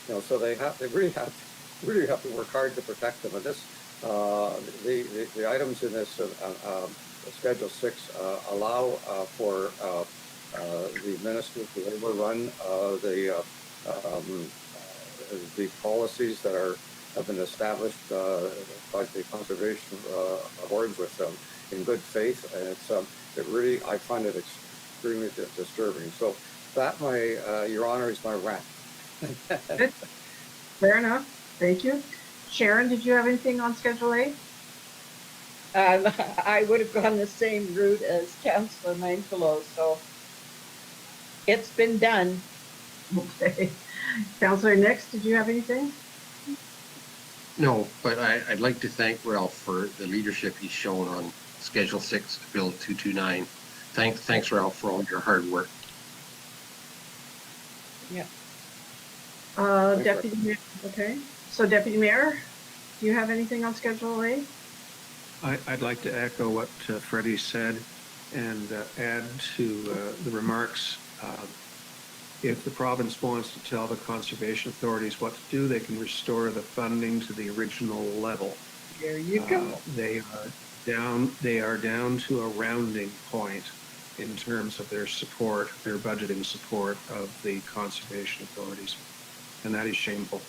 Speaker 9: You know, so they really have to work hard to protect them. And this, the items in this Schedule 6 allow for the minister to overrun the policies that have been established by the conservation boards with in good faith, and it really, I find it extremely disturbing. So that, Your Honor, is my rant.
Speaker 2: Fair enough. Thank you. Sharon, did you have anything on Schedule A?
Speaker 10: I would have gone the same route as Councillor Mangelo, so it's been done.
Speaker 2: Okay. Councillor Nix, did you have anything?
Speaker 3: No, but I'd like to thank Ralph for the leadership he's shown on Schedule 6, Bill 229. Thanks, Ralph, for all your hard work.
Speaker 2: Yeah. Deputy Mayor, okay. So Deputy Mayor, do you have anything on Schedule A?
Speaker 4: I'd like to echo what Freddie said and add to the remarks. If the province wants to tell the conservation authorities what to do, they can restore the funding to the original level.
Speaker 10: There you go.
Speaker 4: They are down to a rounding point in terms of their support, their budgeting support of the conservation authorities, and that is shameful.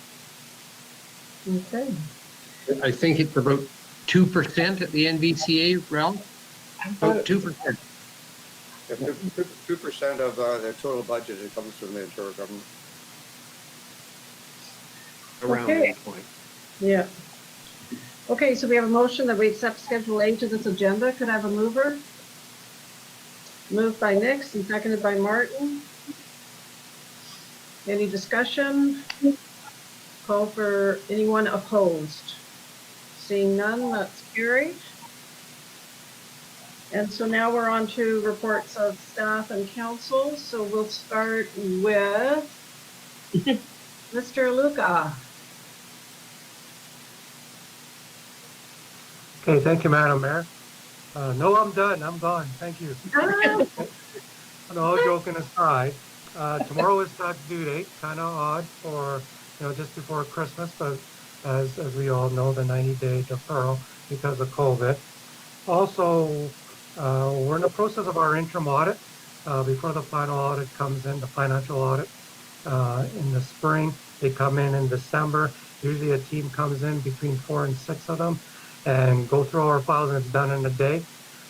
Speaker 2: Okay.
Speaker 3: I think it's about 2% at the NVCA, Ralph? About 2%.
Speaker 9: 2% of their total budget, it comes from the interior government.
Speaker 4: Around
Speaker 2: Okay.
Speaker 4: that point.
Speaker 2: Yeah. Okay, so we have a motion that we accept Schedule A to this agenda. Could I have a mover? Moved by Nix and seconded by Martin. Any discussion? Call for anyone opposed. Seeing none, that's carried. And so now we're on to reports of staff and council. So we'll start with Mr. Luca.
Speaker 12: Okay, thank you, Madam Mayor. No, I'm done. I'm gone. Thank you. No, all joking aside, tomorrow is that due date. Kind of odd for, just before Christmas, but as we all know, the 90-day deferral because of COVID. Also, we're in the process of our interim audit. Before the final audit comes in, the financial audit in the spring. They come in December. Usually a team comes in between 4 and 6 of them and go through our files, and it's done in a day.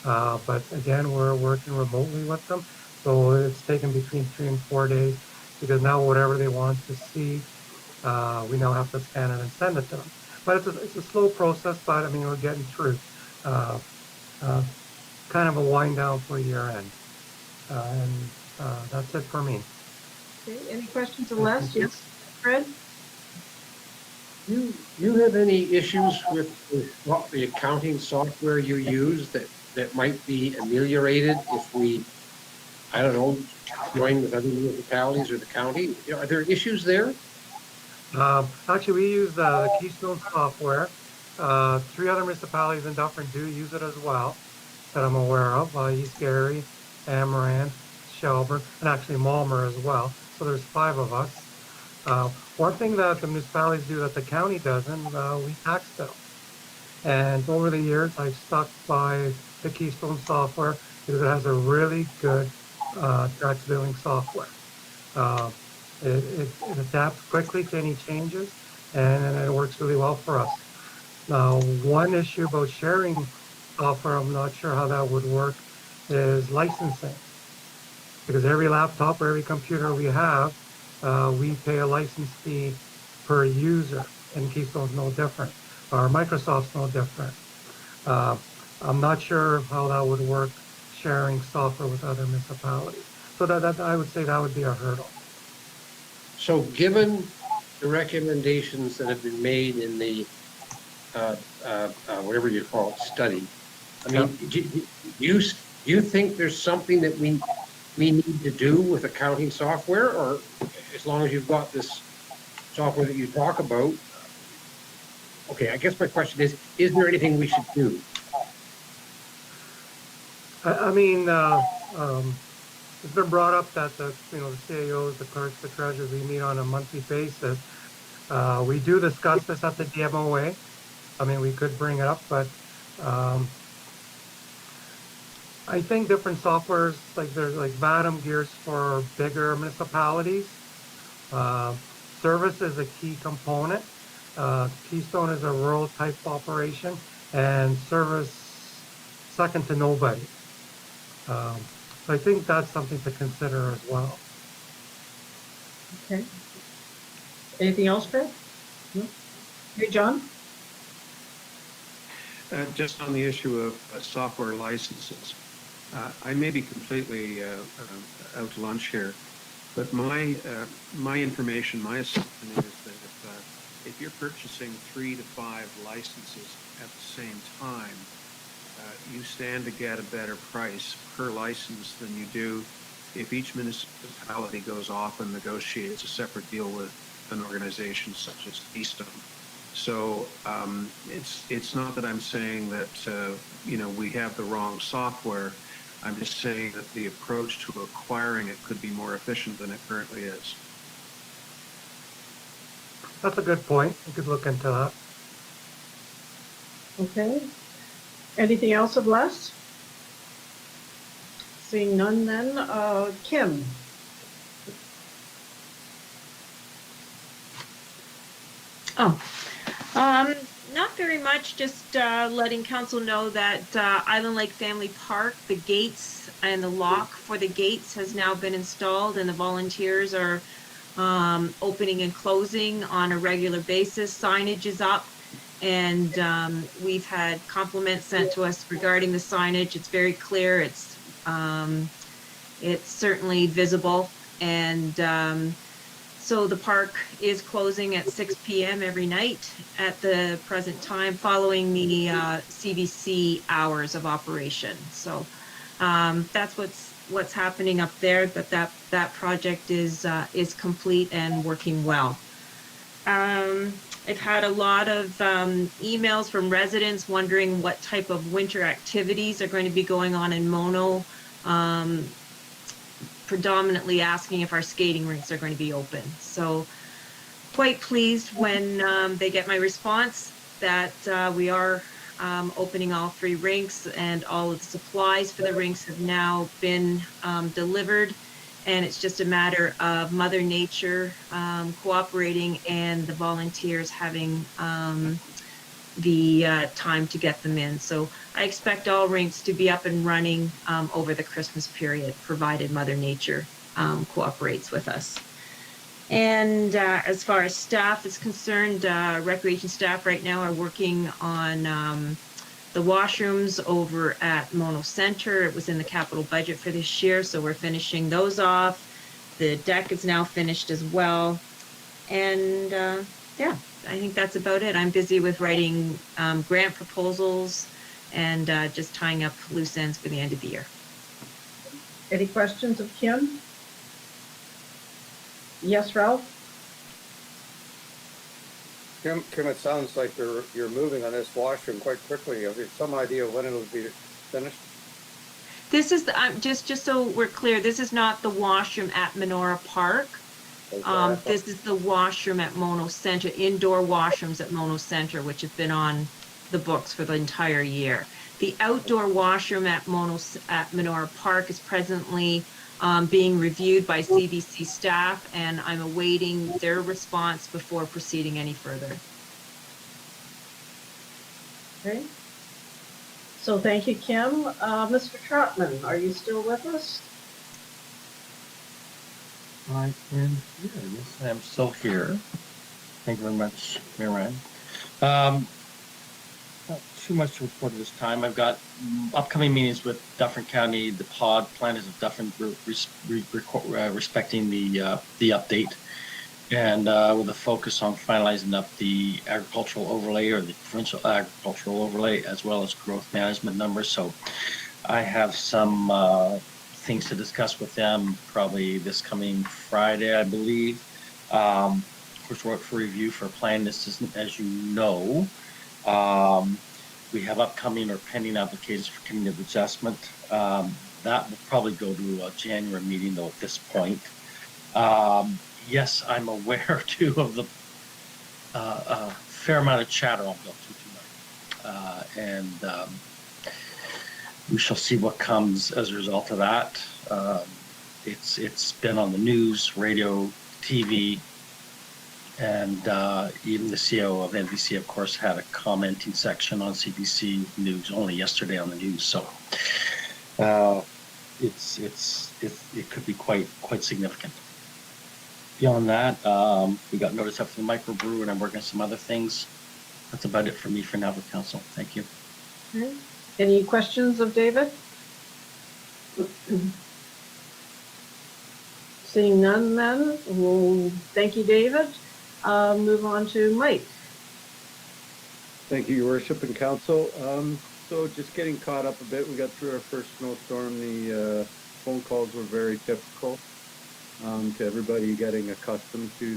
Speaker 12: But again, we're working remotely with them. So it's taken between 3 and 4 days because now whatever they want to see, we now have to scan it and send it to them. But it's a slow process, but I mean, we're getting through. Kind of a wind down for year end. And that's it for me.
Speaker 2: Okay, any questions of Les? Yes, Fred?
Speaker 3: You have any issues with the accounting software you use that might be ameliorated if we, I don't know, join with other municipalities or the county? Are there issues there?
Speaker 12: Actually, we use the Keystone software. 3 other municipalities in Dufferin do use it as well, that I'm aware of. East Gary, Amaranth, Shelburne, and actually Malmer as well. So there's 5 of us. One thing that the municipalities do that the county doesn't, we tax bill. And over the years, I've stuck by the Keystone software because it has a really good tax billing software. It adapts quickly to any changes, and it works really well for us. Now, one issue about sharing software, I'm not sure how that would work, is licensing. Because every laptop or every computer we have, we pay a license fee per user, and Keystone's no different, or Microsoft's no different. I'm not sure how that would work sharing software with other municipalities. So that I would say that would be a hurdle.
Speaker 3: So given the recommendations that have been made in the whatever you call it, study. I mean, do you think there's something that we need to do with accounting software, or as long as you've got this software that you talk about? Okay, I guess my question is there anything we should do?
Speaker 12: I mean, it's been brought up that the CAOs, the clerks, the treasurers, we meet on a monthly basis. We do discuss this at the DMOA. I mean, we could bring it up, but I think different softwares, like there's like VIII gears for bigger municipalities. Service is a key component. Keystone is a rural type operation, and service second to nobody. So I think that's something to consider as well.
Speaker 2: Okay. Anything else, Fred? No? Hey, John?
Speaker 4: Just on the issue of software licenses, I may be completely out to lunch here, but my information, my assumption is that if you're purchasing 3 to 5 licenses at the same time, you stand to get a better price per license than you do if each municipality goes off and negotiates a separate deal with an organization such as Keystone. So it's not that I'm saying that we have the wrong software. I'm just saying that the approach to acquiring it could be more efficient than it currently is.
Speaker 12: That's a good point. We could look into that.
Speaker 2: Okay. Anything else of Les? Seeing none then, Kim?
Speaker 11: Not very much, just letting council know that Island Lake Family Park, the gates and the lock for the gates has now been installed, and the volunteers are opening and closing on a regular basis. Signage is up, and we've had compliments sent to us regarding the signage. It's very clear. It's certainly visible, and so the park is closing at 6 p.m. every night at the present time, following the CBC hours of operation. So that's what's happening up there. But that project is complete and working well. I've had a lot of emails from residents wondering what type of winter activities are going to be going on in Mono. Predominantly asking if our skating rinks are going to be open. So quite pleased when they get my response that we are opening all 3 rinks, and all of the supplies for the rinks have now been delivered, and it's just a matter of Mother Nature cooperating and the volunteers having the time to get them in. So I expect all rinks to be up and running over the Christmas period, provided Mother Nature cooperates with us. And as far as staff is concerned, recreation staff right now are working on the washrooms over at Mono Center. It was in the capital budget for this year, so we're finishing those off. The deck is now finished as well. And yeah, I think that's about it. I'm busy with writing grant proposals and just tying up loose ends for the end of the year.
Speaker 2: Any questions of Kim? Yes, Ralph?
Speaker 9: Kim, it sounds like you're moving on this washroom quite quickly. Have you some idea when it'll be finished?
Speaker 11: This is the, just so we're clear, this is not the washroom at Menorah Park. This is the washroom at Mono Center, indoor washrooms at Mono Center, which have been on the books for the entire year. The outdoor washroom at Menorah Park is presently being reviewed by CBC staff, and I'm awaiting their response before proceeding any further.
Speaker 2: Okay. So thank you, Kim. Mr. Trotman, are you still with us?
Speaker 8: I am here. Yes, I am still here. Thank you very much, Miran. Not too much to report at this time. I've got upcoming meetings with Dufferin County. The pod planners of Dufferin respecting the update. And with a focus on finalizing up the agricultural overlay or the provincial agricultural overlay, as well as growth management numbers. So I have some things to discuss with them probably this coming Friday, I believe. Of course, we're up for review for plan. This isn't, as you know, we have upcoming or pending applications for community of adjustment. That will probably go to a January meeting, though, at this point. Yes, I'm aware, too, of the fair amount of chatter on Bill 229. We shall see what comes as a result of that. It's been on the news, radio, TV, and even the CEO of NBC, of course, had a commenting section on CBC News only yesterday on the news. So it could be quite significant. Beyond that, we got notice up for the microbrew, and I'm working on some other things. That's about it for me for now with council. Thank you.
Speaker 2: Okay. Any questions of David? Seeing none, then we'll thank you, David. Move on to Mike.
Speaker 15: Thank you, Your Worship and Council. So just getting caught up a bit. We got through our first snowstorm. The phone calls were very typical. To everybody getting accustomed to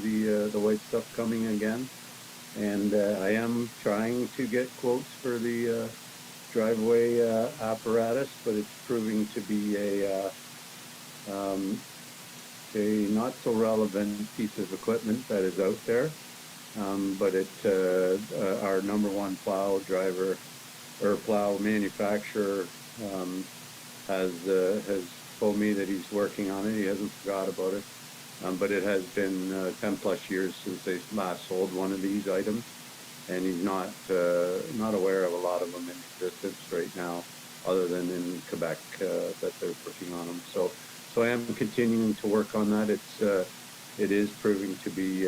Speaker 15: the white stuff coming again. And I am trying to get quotes for the driveway apparatus, but it's proving to be a not so relevant piece of equipment that is out there. But our number one plow driver or plow manufacturer has told me that he's working on it. He hasn't forgot about it. But it has been 10 plus years since they last sold one of these items, and he's not aware of a lot of them in existence right now, other than in Quebec that they're working on them. So I am continuing to work on that. It is proving to be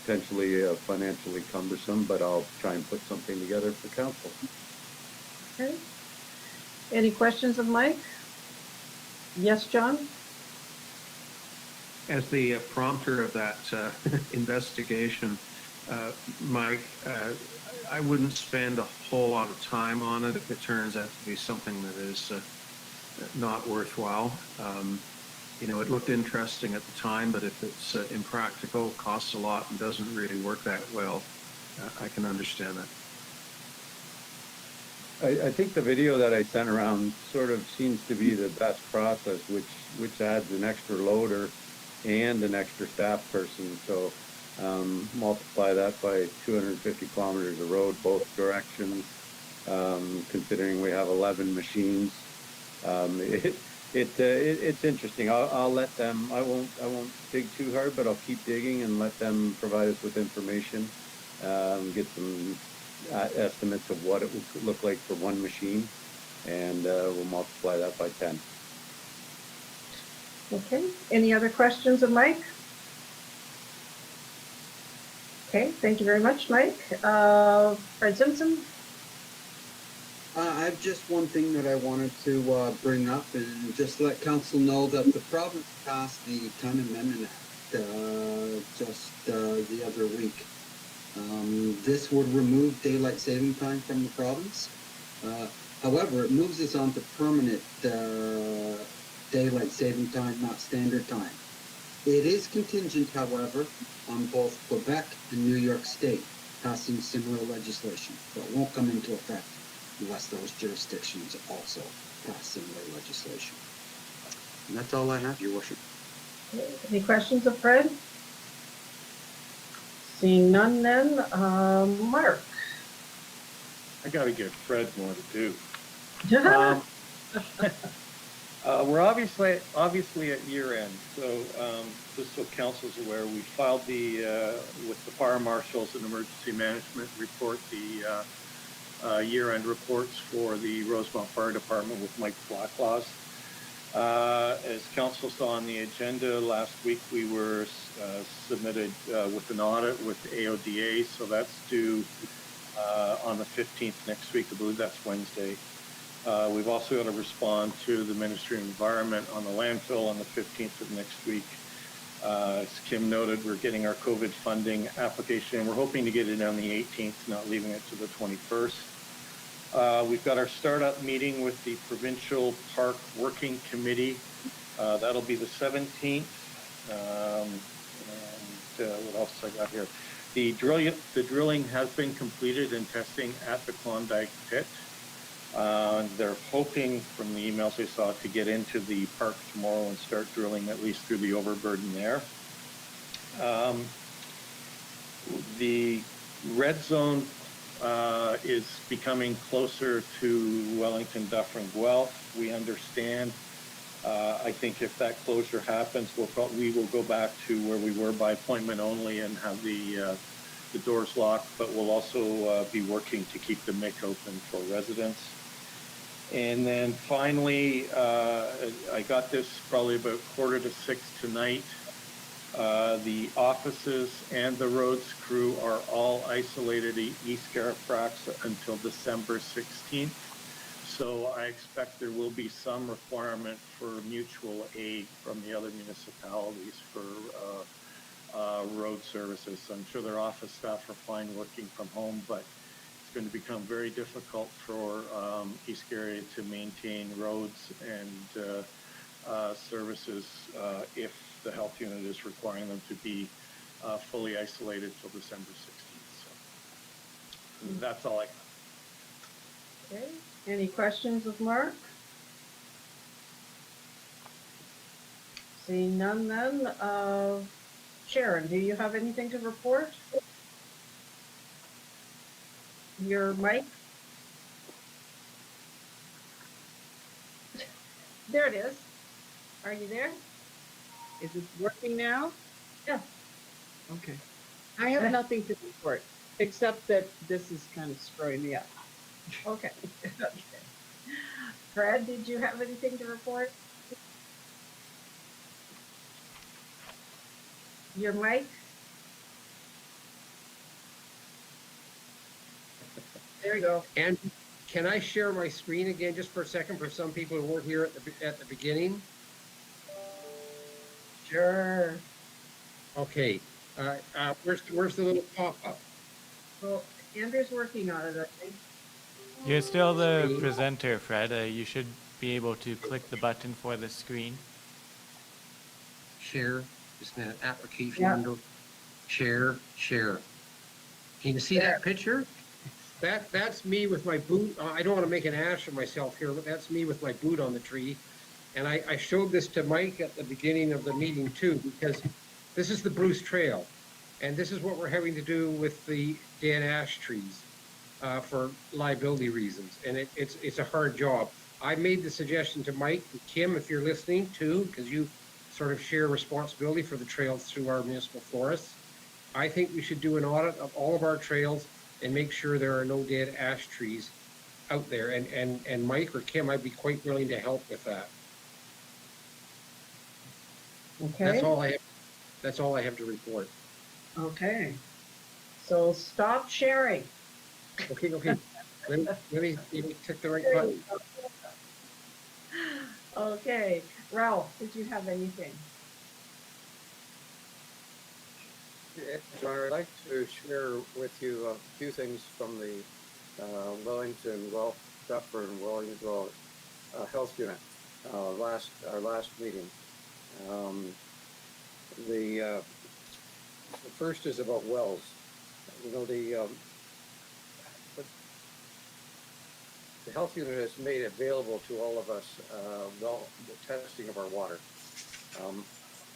Speaker 15: potentially financially cumbersome, but I'll try and put something together for council.
Speaker 2: Okay. Any questions of Mike? Yes, John?
Speaker 4: As the prompter of that investigation, Mike, I wouldn't spend a whole lot of time on it if it turns out to be something that is not worthwhile. It looked interesting at the time, but if it's impractical, costs a lot, and doesn't really work that well, I can understand that.
Speaker 15: I think the video that I sent around sort of seems to be the best process, which adds an extra loader and an extra staff person. So multiply that by 250 kilometers of road, both directions. Considering we have 11 machines, it's interesting. I'll let them. I won't dig too hard, but I'll keep digging and let them provide us with information. Get some estimates of what it would look like for one machine, and we'll multiply that by 10.
Speaker 2: Okay. Any other questions of Mike? Okay. Thank you very much, Mike. Fred Simpson?
Speaker 1: I have just one thing that I wanted to bring up and just let council know that the province passed the Ton Amendment Act just the other week. This would remove daylight saving time from the province. However, it moves us on to permanent daylight saving time, not standard time. It is contingent, however, on both Quebec and New York State passing similar legislation, but it won't come into effect unless those jurisdictions also pass similar legislation. And that's all I have, Your Worship.
Speaker 2: Any questions of Fred? Seeing none, then Mark.
Speaker 5: I got to give Fred more to do.
Speaker 18: We're obviously at year end, so just so council's aware, we filed with the fire marshals and emergency management report the year end reports for the Rosemont Fire Department with Mike BYLAWS. As council saw on the agenda last week, we were submitted with an audit with AODA, so that's due on the 15th next week. I believe that's Wednesday. We've also got to respond to the Ministry of Environment on the landfill on the 15th of next week. As Kim noted, we're getting our COVID funding application. We're hoping to get it on the 18th, not leaving it to the 21st. We've got our startup meeting with the Provincial Park Working Committee. That'll be the 17th. What else I got here? The drilling has been completed and testing at the Klondike pit. They're hoping, from the emails they saw, to get into the park tomorrow and start drilling at least through the overburden there. The red zone is becoming closer to Wellington, Dufferin, Guelph. We understand. I think if that closure happens, we will go back to where we were by appointment only and have the doors locked, but we'll also be working to keep the MIC open for residents. And then finally, I got this probably about 5:45 tonight. The offices and the roads crew are all isolated at East Gariprax until December 16th. So I expect there will be some requirement for mutual aid from the other municipalities for road services. I'm sure their office staff are fine working from home, but it's going to become very difficult for East Area to maintain roads and services if the health unit is requiring them to be fully isolated till December 16th. So that's all I got.
Speaker 2: Okay, any questions of Mark? Seeing none then, Sharon, do you have anything to report? Your mic? There it is. Are you there?
Speaker 10: Is it working now?
Speaker 2: Yeah.
Speaker 10: Okay. I have nothing to report, except that this is kind of screwing me up.
Speaker 2: Okay. Okay. Fred, did you have anything to report? Your mic? There you go.
Speaker 3: And can I share my screen again just for a second for some people who weren't here at the beginning?
Speaker 2: Sure.
Speaker 3: Okay. Where's the little pop-up?
Speaker 2: Well, Andrew's working on it, I think.
Speaker 6: You're still the presenter, Fred. You should be able to click the button for the screen.
Speaker 3: Share. Just a minute. Application
Speaker 2: Yeah.
Speaker 3: window. Share. Can you see that picture? That's me with my boot. I don't want to make an ass of myself here, but that's me with my boot on the tree. And I showed this to Mike at the beginning of the meeting too, because this is the Bruce Trail. And this is what we're having to do with the dead ash trees for liability reasons. And it's a hard job. I made the suggestion to Mike and Kim, if you're listening too, because you sort of share responsibility for the trails through our municipal forests. I think we should do an audit of all of our trails and make sure there are no dead ash trees out there. And Mike or Kim, I'd be quite willing to help with that.
Speaker 2: Okay.
Speaker 3: That's all I have to report.
Speaker 2: Okay. So stop sharing.
Speaker 3: Okay. Let me click the right button.
Speaker 2: Okay. Ralph, did you have anything?
Speaker 9: I'd like to share with you a few things from the Wellington, Dufferin and Wellington Health Unit, our last meeting. The first is about wells. You know, the health unit has made available to all of us the testing of our water.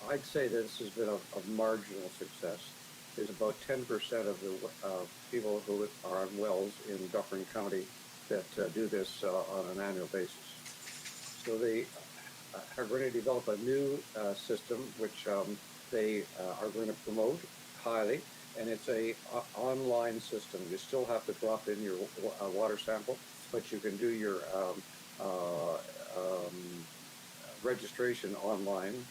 Speaker 9: I'd say this has been a marginal success. There's about 10% of the people who are on wells in Dufferin County that do this on an annual basis. So they are going to develop a new system which they are going to promote highly, and it's a online system. You still have to drop in your water sample, but you can do your registration online.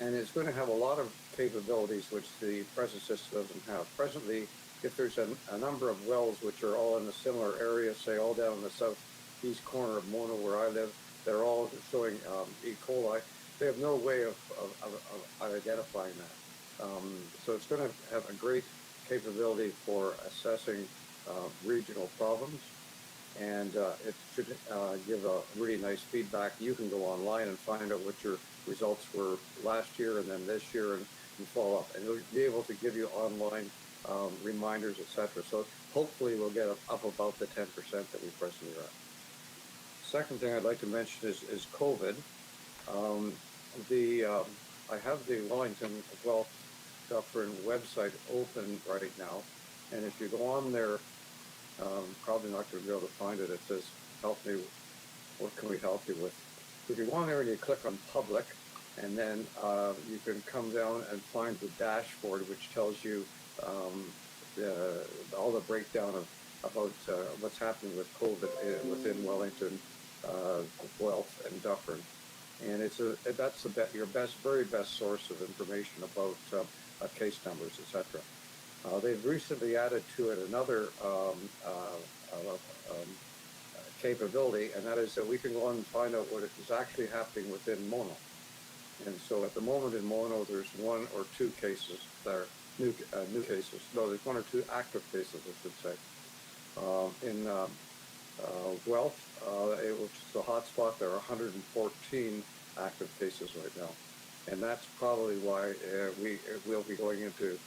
Speaker 9: And it's going to have a lot of capabilities which the present system doesn't have. Presently, if there's a number of wells which are all in a similar area, say all down in the southeast corner of Mona where I live, they're all showing E. coli. they have no way of identifying that. So it's going to have a great capability for assessing regional problems, and it should give a really nice feedback. You can go online and find out what your results were last year and then this year, and follow up, and it'll be able to give you online reminders, etc. So hopefully we'll get up above the 10% that we presently are at. Second thing I'd like to mention is COVID. I have the Wellington Guelph Dufferin website open right now, and if you go on there, probably not going to be able to find it. It says, help me, what can we help you with? If you go on there and you click on public, and then you can come down and find the dashboard, which tells you all the breakdown about what's happening with COVID within Wellington, Guelph, and Dufferin. And that's your very best source of information about case numbers, etc. They've recently added to it another capability, and that is that we can go on and find out what is actually happening within Mono. And so at the moment in Mono, there's 1 or 2 cases that are new cases. No, there's 1 or 2 active cases, I should say. In Guelph, which is the hotspot, there are 114 active cases right now. And that's probably why we'll be going into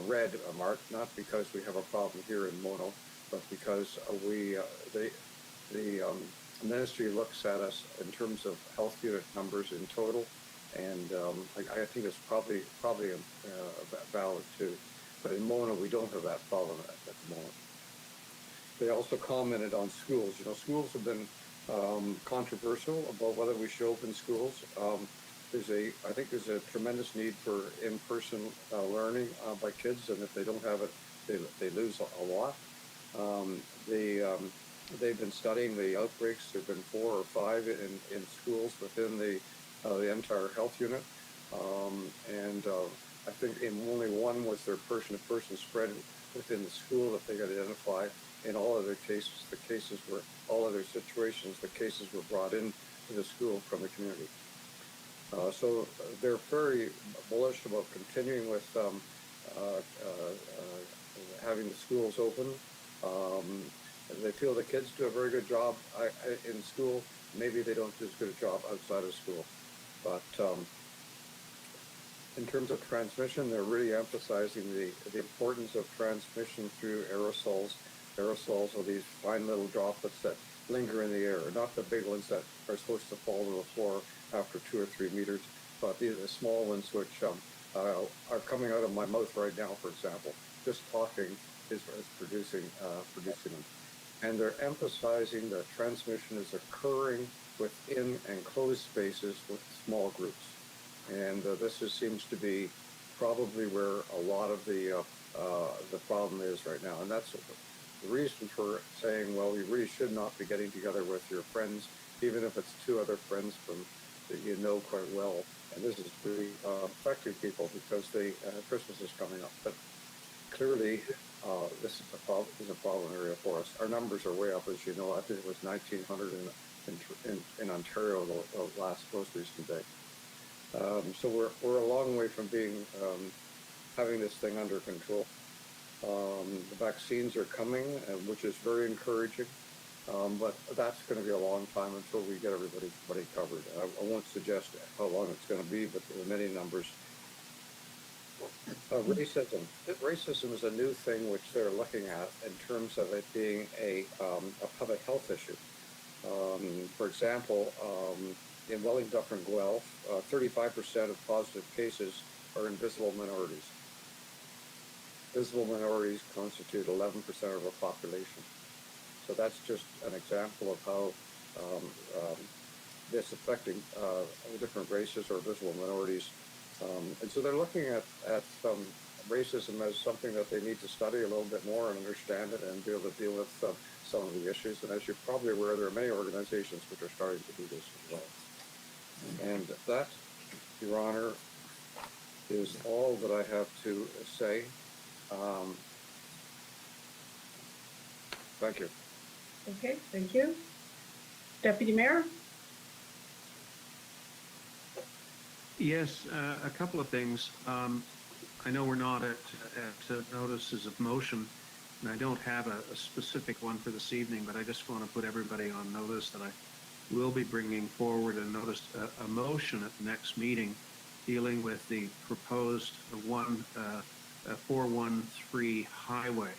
Speaker 9: red mark, not because we have a problem here in Mono, but because the ministry looks at us in terms of health unit numbers in total, and I think it's probably valid too. But in Mono, we don't have that problem at the moment. They also commented on schools. You know, schools have been controversial about whether we should open schools. I think there's a tremendous need for in-person learning by kids, and if they don't have it, they lose a lot. They've been studying the outbreaks. There've been 4 or 5 in schools within the entire health unit, and I think in only 1 was there person-to-person spread within the school that they could identify. In all other cases, the cases were brought in to the school from the community. So they're very bullish about continuing with having the schools open. They feel the kids do a very good job in school. Maybe they don't do as good a job outside of school. But in terms of transmission, they're really emphasizing the importance of transmission through aerosols. Aerosols are these fine little droplets that linger in the air, not the big ones that are supposed to fall to the floor after 2 or 3 meters, but the small ones which are coming out of my mouth right now, for example. Just talking is producing them. And they're emphasizing that transmission is occurring within enclosed spaces with small groups. And this seems to be probably where a lot of the problem is right now. And that's the reason for saying, well, you really should not be getting together with your friends, even if it's 2 other friends that you know quite well. And this is really affecting people because Christmas is coming up. But clearly, this is a problem area for us. Our numbers are way up, as you know. I think it was 1,900 in Ontario the most recent day. So we're a long way from having this thing under control. The vaccines are coming, which is very encouraging, but that's going to be a long time until we get everybody covered. I won't suggest how long it's going to be, but there are many numbers. Racism. Racism is a new thing which they're looking at in terms of it being a public health issue. For example, in Wellington, Dufferin, Guelph, 35% of positive cases are in visible minorities. Visible minorities constitute 11% of our population. So that's just an example of how this affecting different races or visible minorities. And so they're looking at racism as something that they need to study a little bit more and understand it and be able to deal with some of the issues. And as you're probably aware, there are many organizations which are starting to do this as well. And that, Your Honor, is all that I have to say. Thank you.
Speaker 2: Okay, thank you. Deputy Mayor?
Speaker 4: Yes, a couple of things. I know we're not at notices of motion, and I don't have a specific one for this evening, but I just want to put everybody on notice that I will be bringing forward a motion at the next meeting dealing with the proposed 413 highway.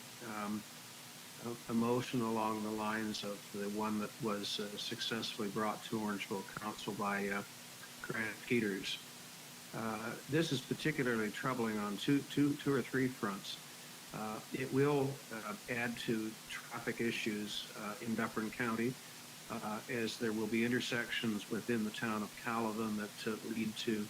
Speaker 4: A motion along the lines of the one that was successfully brought to Orangeville Council by Grant Peters. This is particularly troubling on two or three fronts. It will add to traffic issues in Dufferin County, as there will be intersections within the town of Caledon that lead to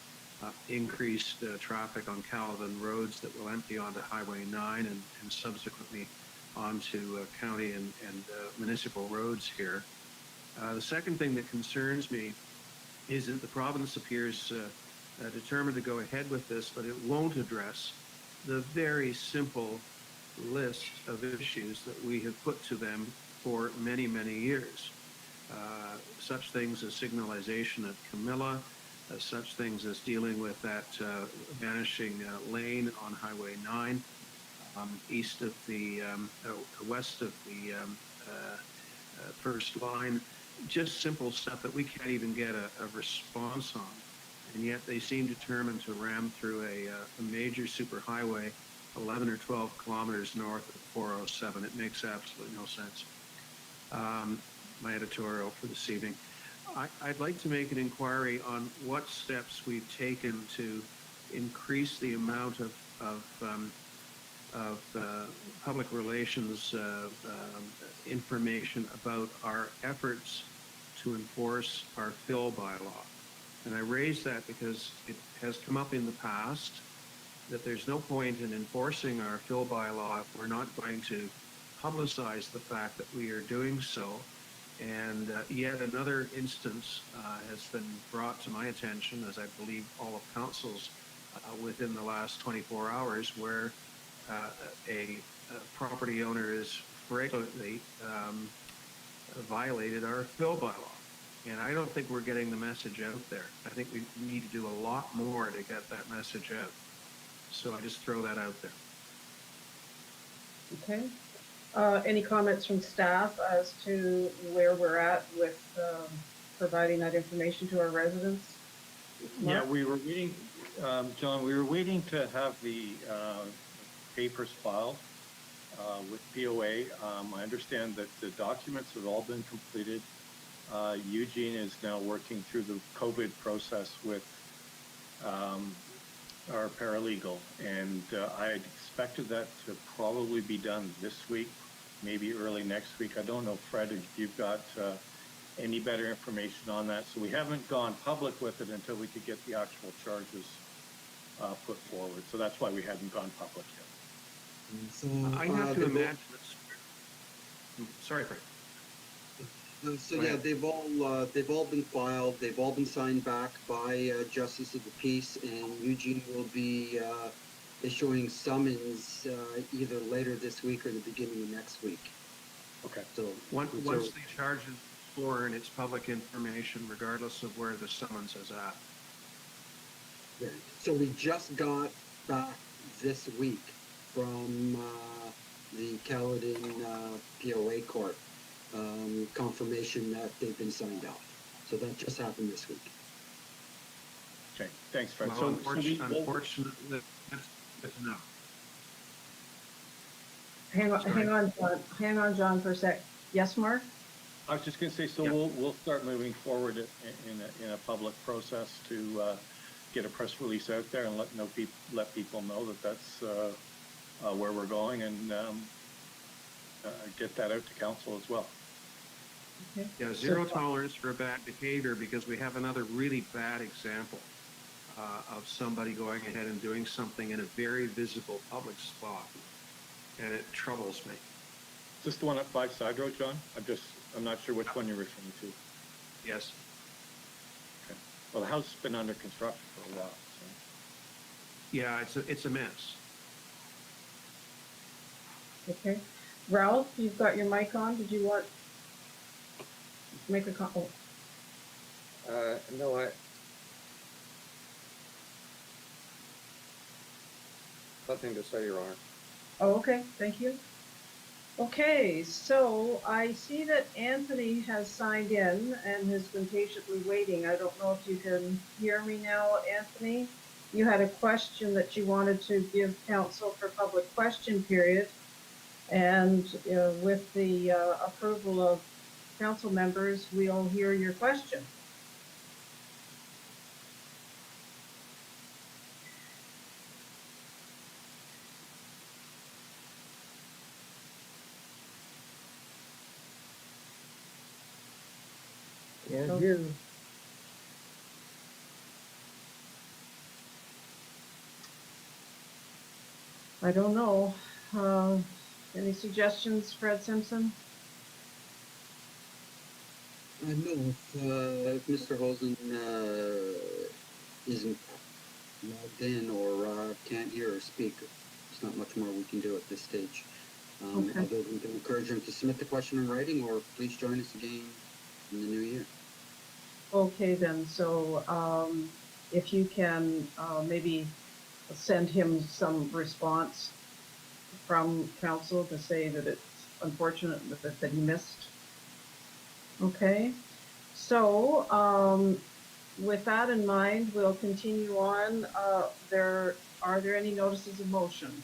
Speaker 4: increased traffic on Caledon roads that will empty onto Highway 9 and subsequently onto county and municipal roads here. The second thing that concerns me is that the province appears determined to go ahead with this, but it won't address the very simple list of issues that we have put to them for many, many years. Such things as signalization at Camilla, such things as dealing with that vanishing lane on Highway 9, east of the, west of the first line, just simple stuff that we can't even get a response on. And yet they seem determined to ram through a major superhighway 11 or 12 kilometers north of 407. It makes absolutely no sense. My editorial for this evening. I'd like to make an inquiry on what steps we've taken to increase the amount of public relations information about our efforts to enforce our fill bylaw. And I raise that because it has come up in the past that there's no point in enforcing our fill bylaw if we're not going to publicize the fact that we are doing so. And yet another instance has been brought to my attention, as I believe all of council's within the last 24 hours, where a property owner is frequently violated our fill bylaw. And I don't think we're getting the message out there. I think we need to do a lot more to get that message out. So I just throw that out there.
Speaker 2: Okay. Any comments from staff as to where we're at with providing that information to our residents?
Speaker 18: Yeah, we were waiting, John, we were waiting to have the papers filed with POA. I understand that the documents have all been completed. Eugene is now working through the COVID process with our paralegal, and I expected that to probably be done this week, maybe early next week. I don't know, Fred, if you've got any better information on that. So we haven't gone public with it until we could get the actual charges put forward. So that's why we hadn't gone public yet.
Speaker 1: So,
Speaker 4: I have to imagine it's... Sorry, Fred.
Speaker 1: So yeah, they've all been filed. They've all been signed back by Justice of the Peace, and Eugene will be issuing summons either later this week or the beginning of next week.
Speaker 4: Okay.
Speaker 1: So
Speaker 4: once the charge is for and it's public information, regardless of where the summons is at.
Speaker 1: Yeah. So we just got back this week from the Caledon POA court. Confirmation that they've been signed off. So that just happened this week.
Speaker 18: Okay, thanks, Fred.
Speaker 4: Well,
Speaker 18: so
Speaker 4: unfortunately, that's no.
Speaker 2: Hang on, John, for a sec. Yes, Mark?
Speaker 18: I was just going to say, so we'll start moving forward in a public process to get a press release out there and let people know that that's where we're going, and get that out to council as well.
Speaker 2: Okay.
Speaker 4: Yeah, zero tolerance for bad behavior, because we have another really bad example of somebody going ahead and doing something in a very visible public spot, and it troubles me.
Speaker 18: Is this the one at 5 Side Road, John? I'm not sure which one you're referring to.
Speaker 4: Yes.
Speaker 18: Okay. Well, the house has been under construction for a while. So.
Speaker 4: Yeah, it's a mess.
Speaker 2: Okay. Ralph, you've got your mic on. Did you want to make a comment?
Speaker 9: No, Nothing to say, Your Honor.
Speaker 2: Oh, okay, thank you. Okay, so I see that Anthony has signed in and has been patiently waiting. I don't know if you can hear me now, Anthony. You had a question that you wanted to give counsel for public question period. And with the approval of council members, we'll hear your question.
Speaker 19: Can't hear.
Speaker 2: I don't know. Any suggestions, Fred Simpson?
Speaker 1: No, if Mr. Hosen isn't logged in or can't hear or speak, there's not much more we can do at this stage.
Speaker 2: Okay.
Speaker 1: Other than to encourage him to submit the question in writing, or please join us again in the new year.
Speaker 2: Okay, then, so if you can maybe send him some response from council to say that it's unfortunate that he missed. Okay, so with that in mind, we'll continue on. Are there any notices of motion?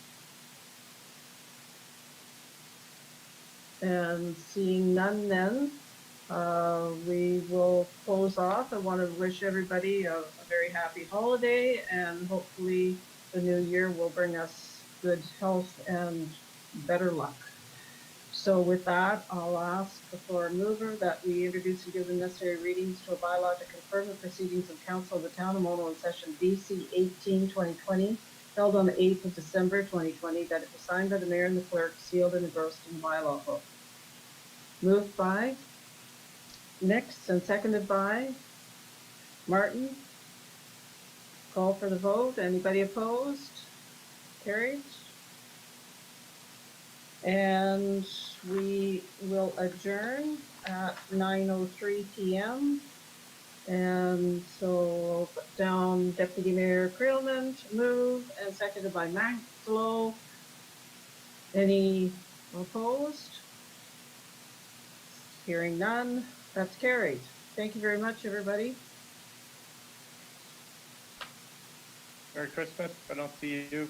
Speaker 2: And seeing none then, we will close off. I want to wish everybody a very happy holiday, and hopefully the new year will bring us good health and better luck. So with that, I'll ask the floor mover that we introduce and give the necessary readings to a bylaw to confirm the proceedings of Council of the Town of Mono in session VC18-2020, held on the 8th of December 2020, that it was signed by the mayor and the clerk, sealed and engrossed in the bylaw book. Moved by Nix and seconded by Martin. Call for the vote. Anybody opposed? Carried. And we will adjourn at 9:03 p.m. And so we'll put down Deputy Mayor Creelman to move, and seconded by Maxlow. Any opposed? Hearing none, that's carried. Thank you very much, everybody.
Speaker 18: Merry Christmas. If I don't see you,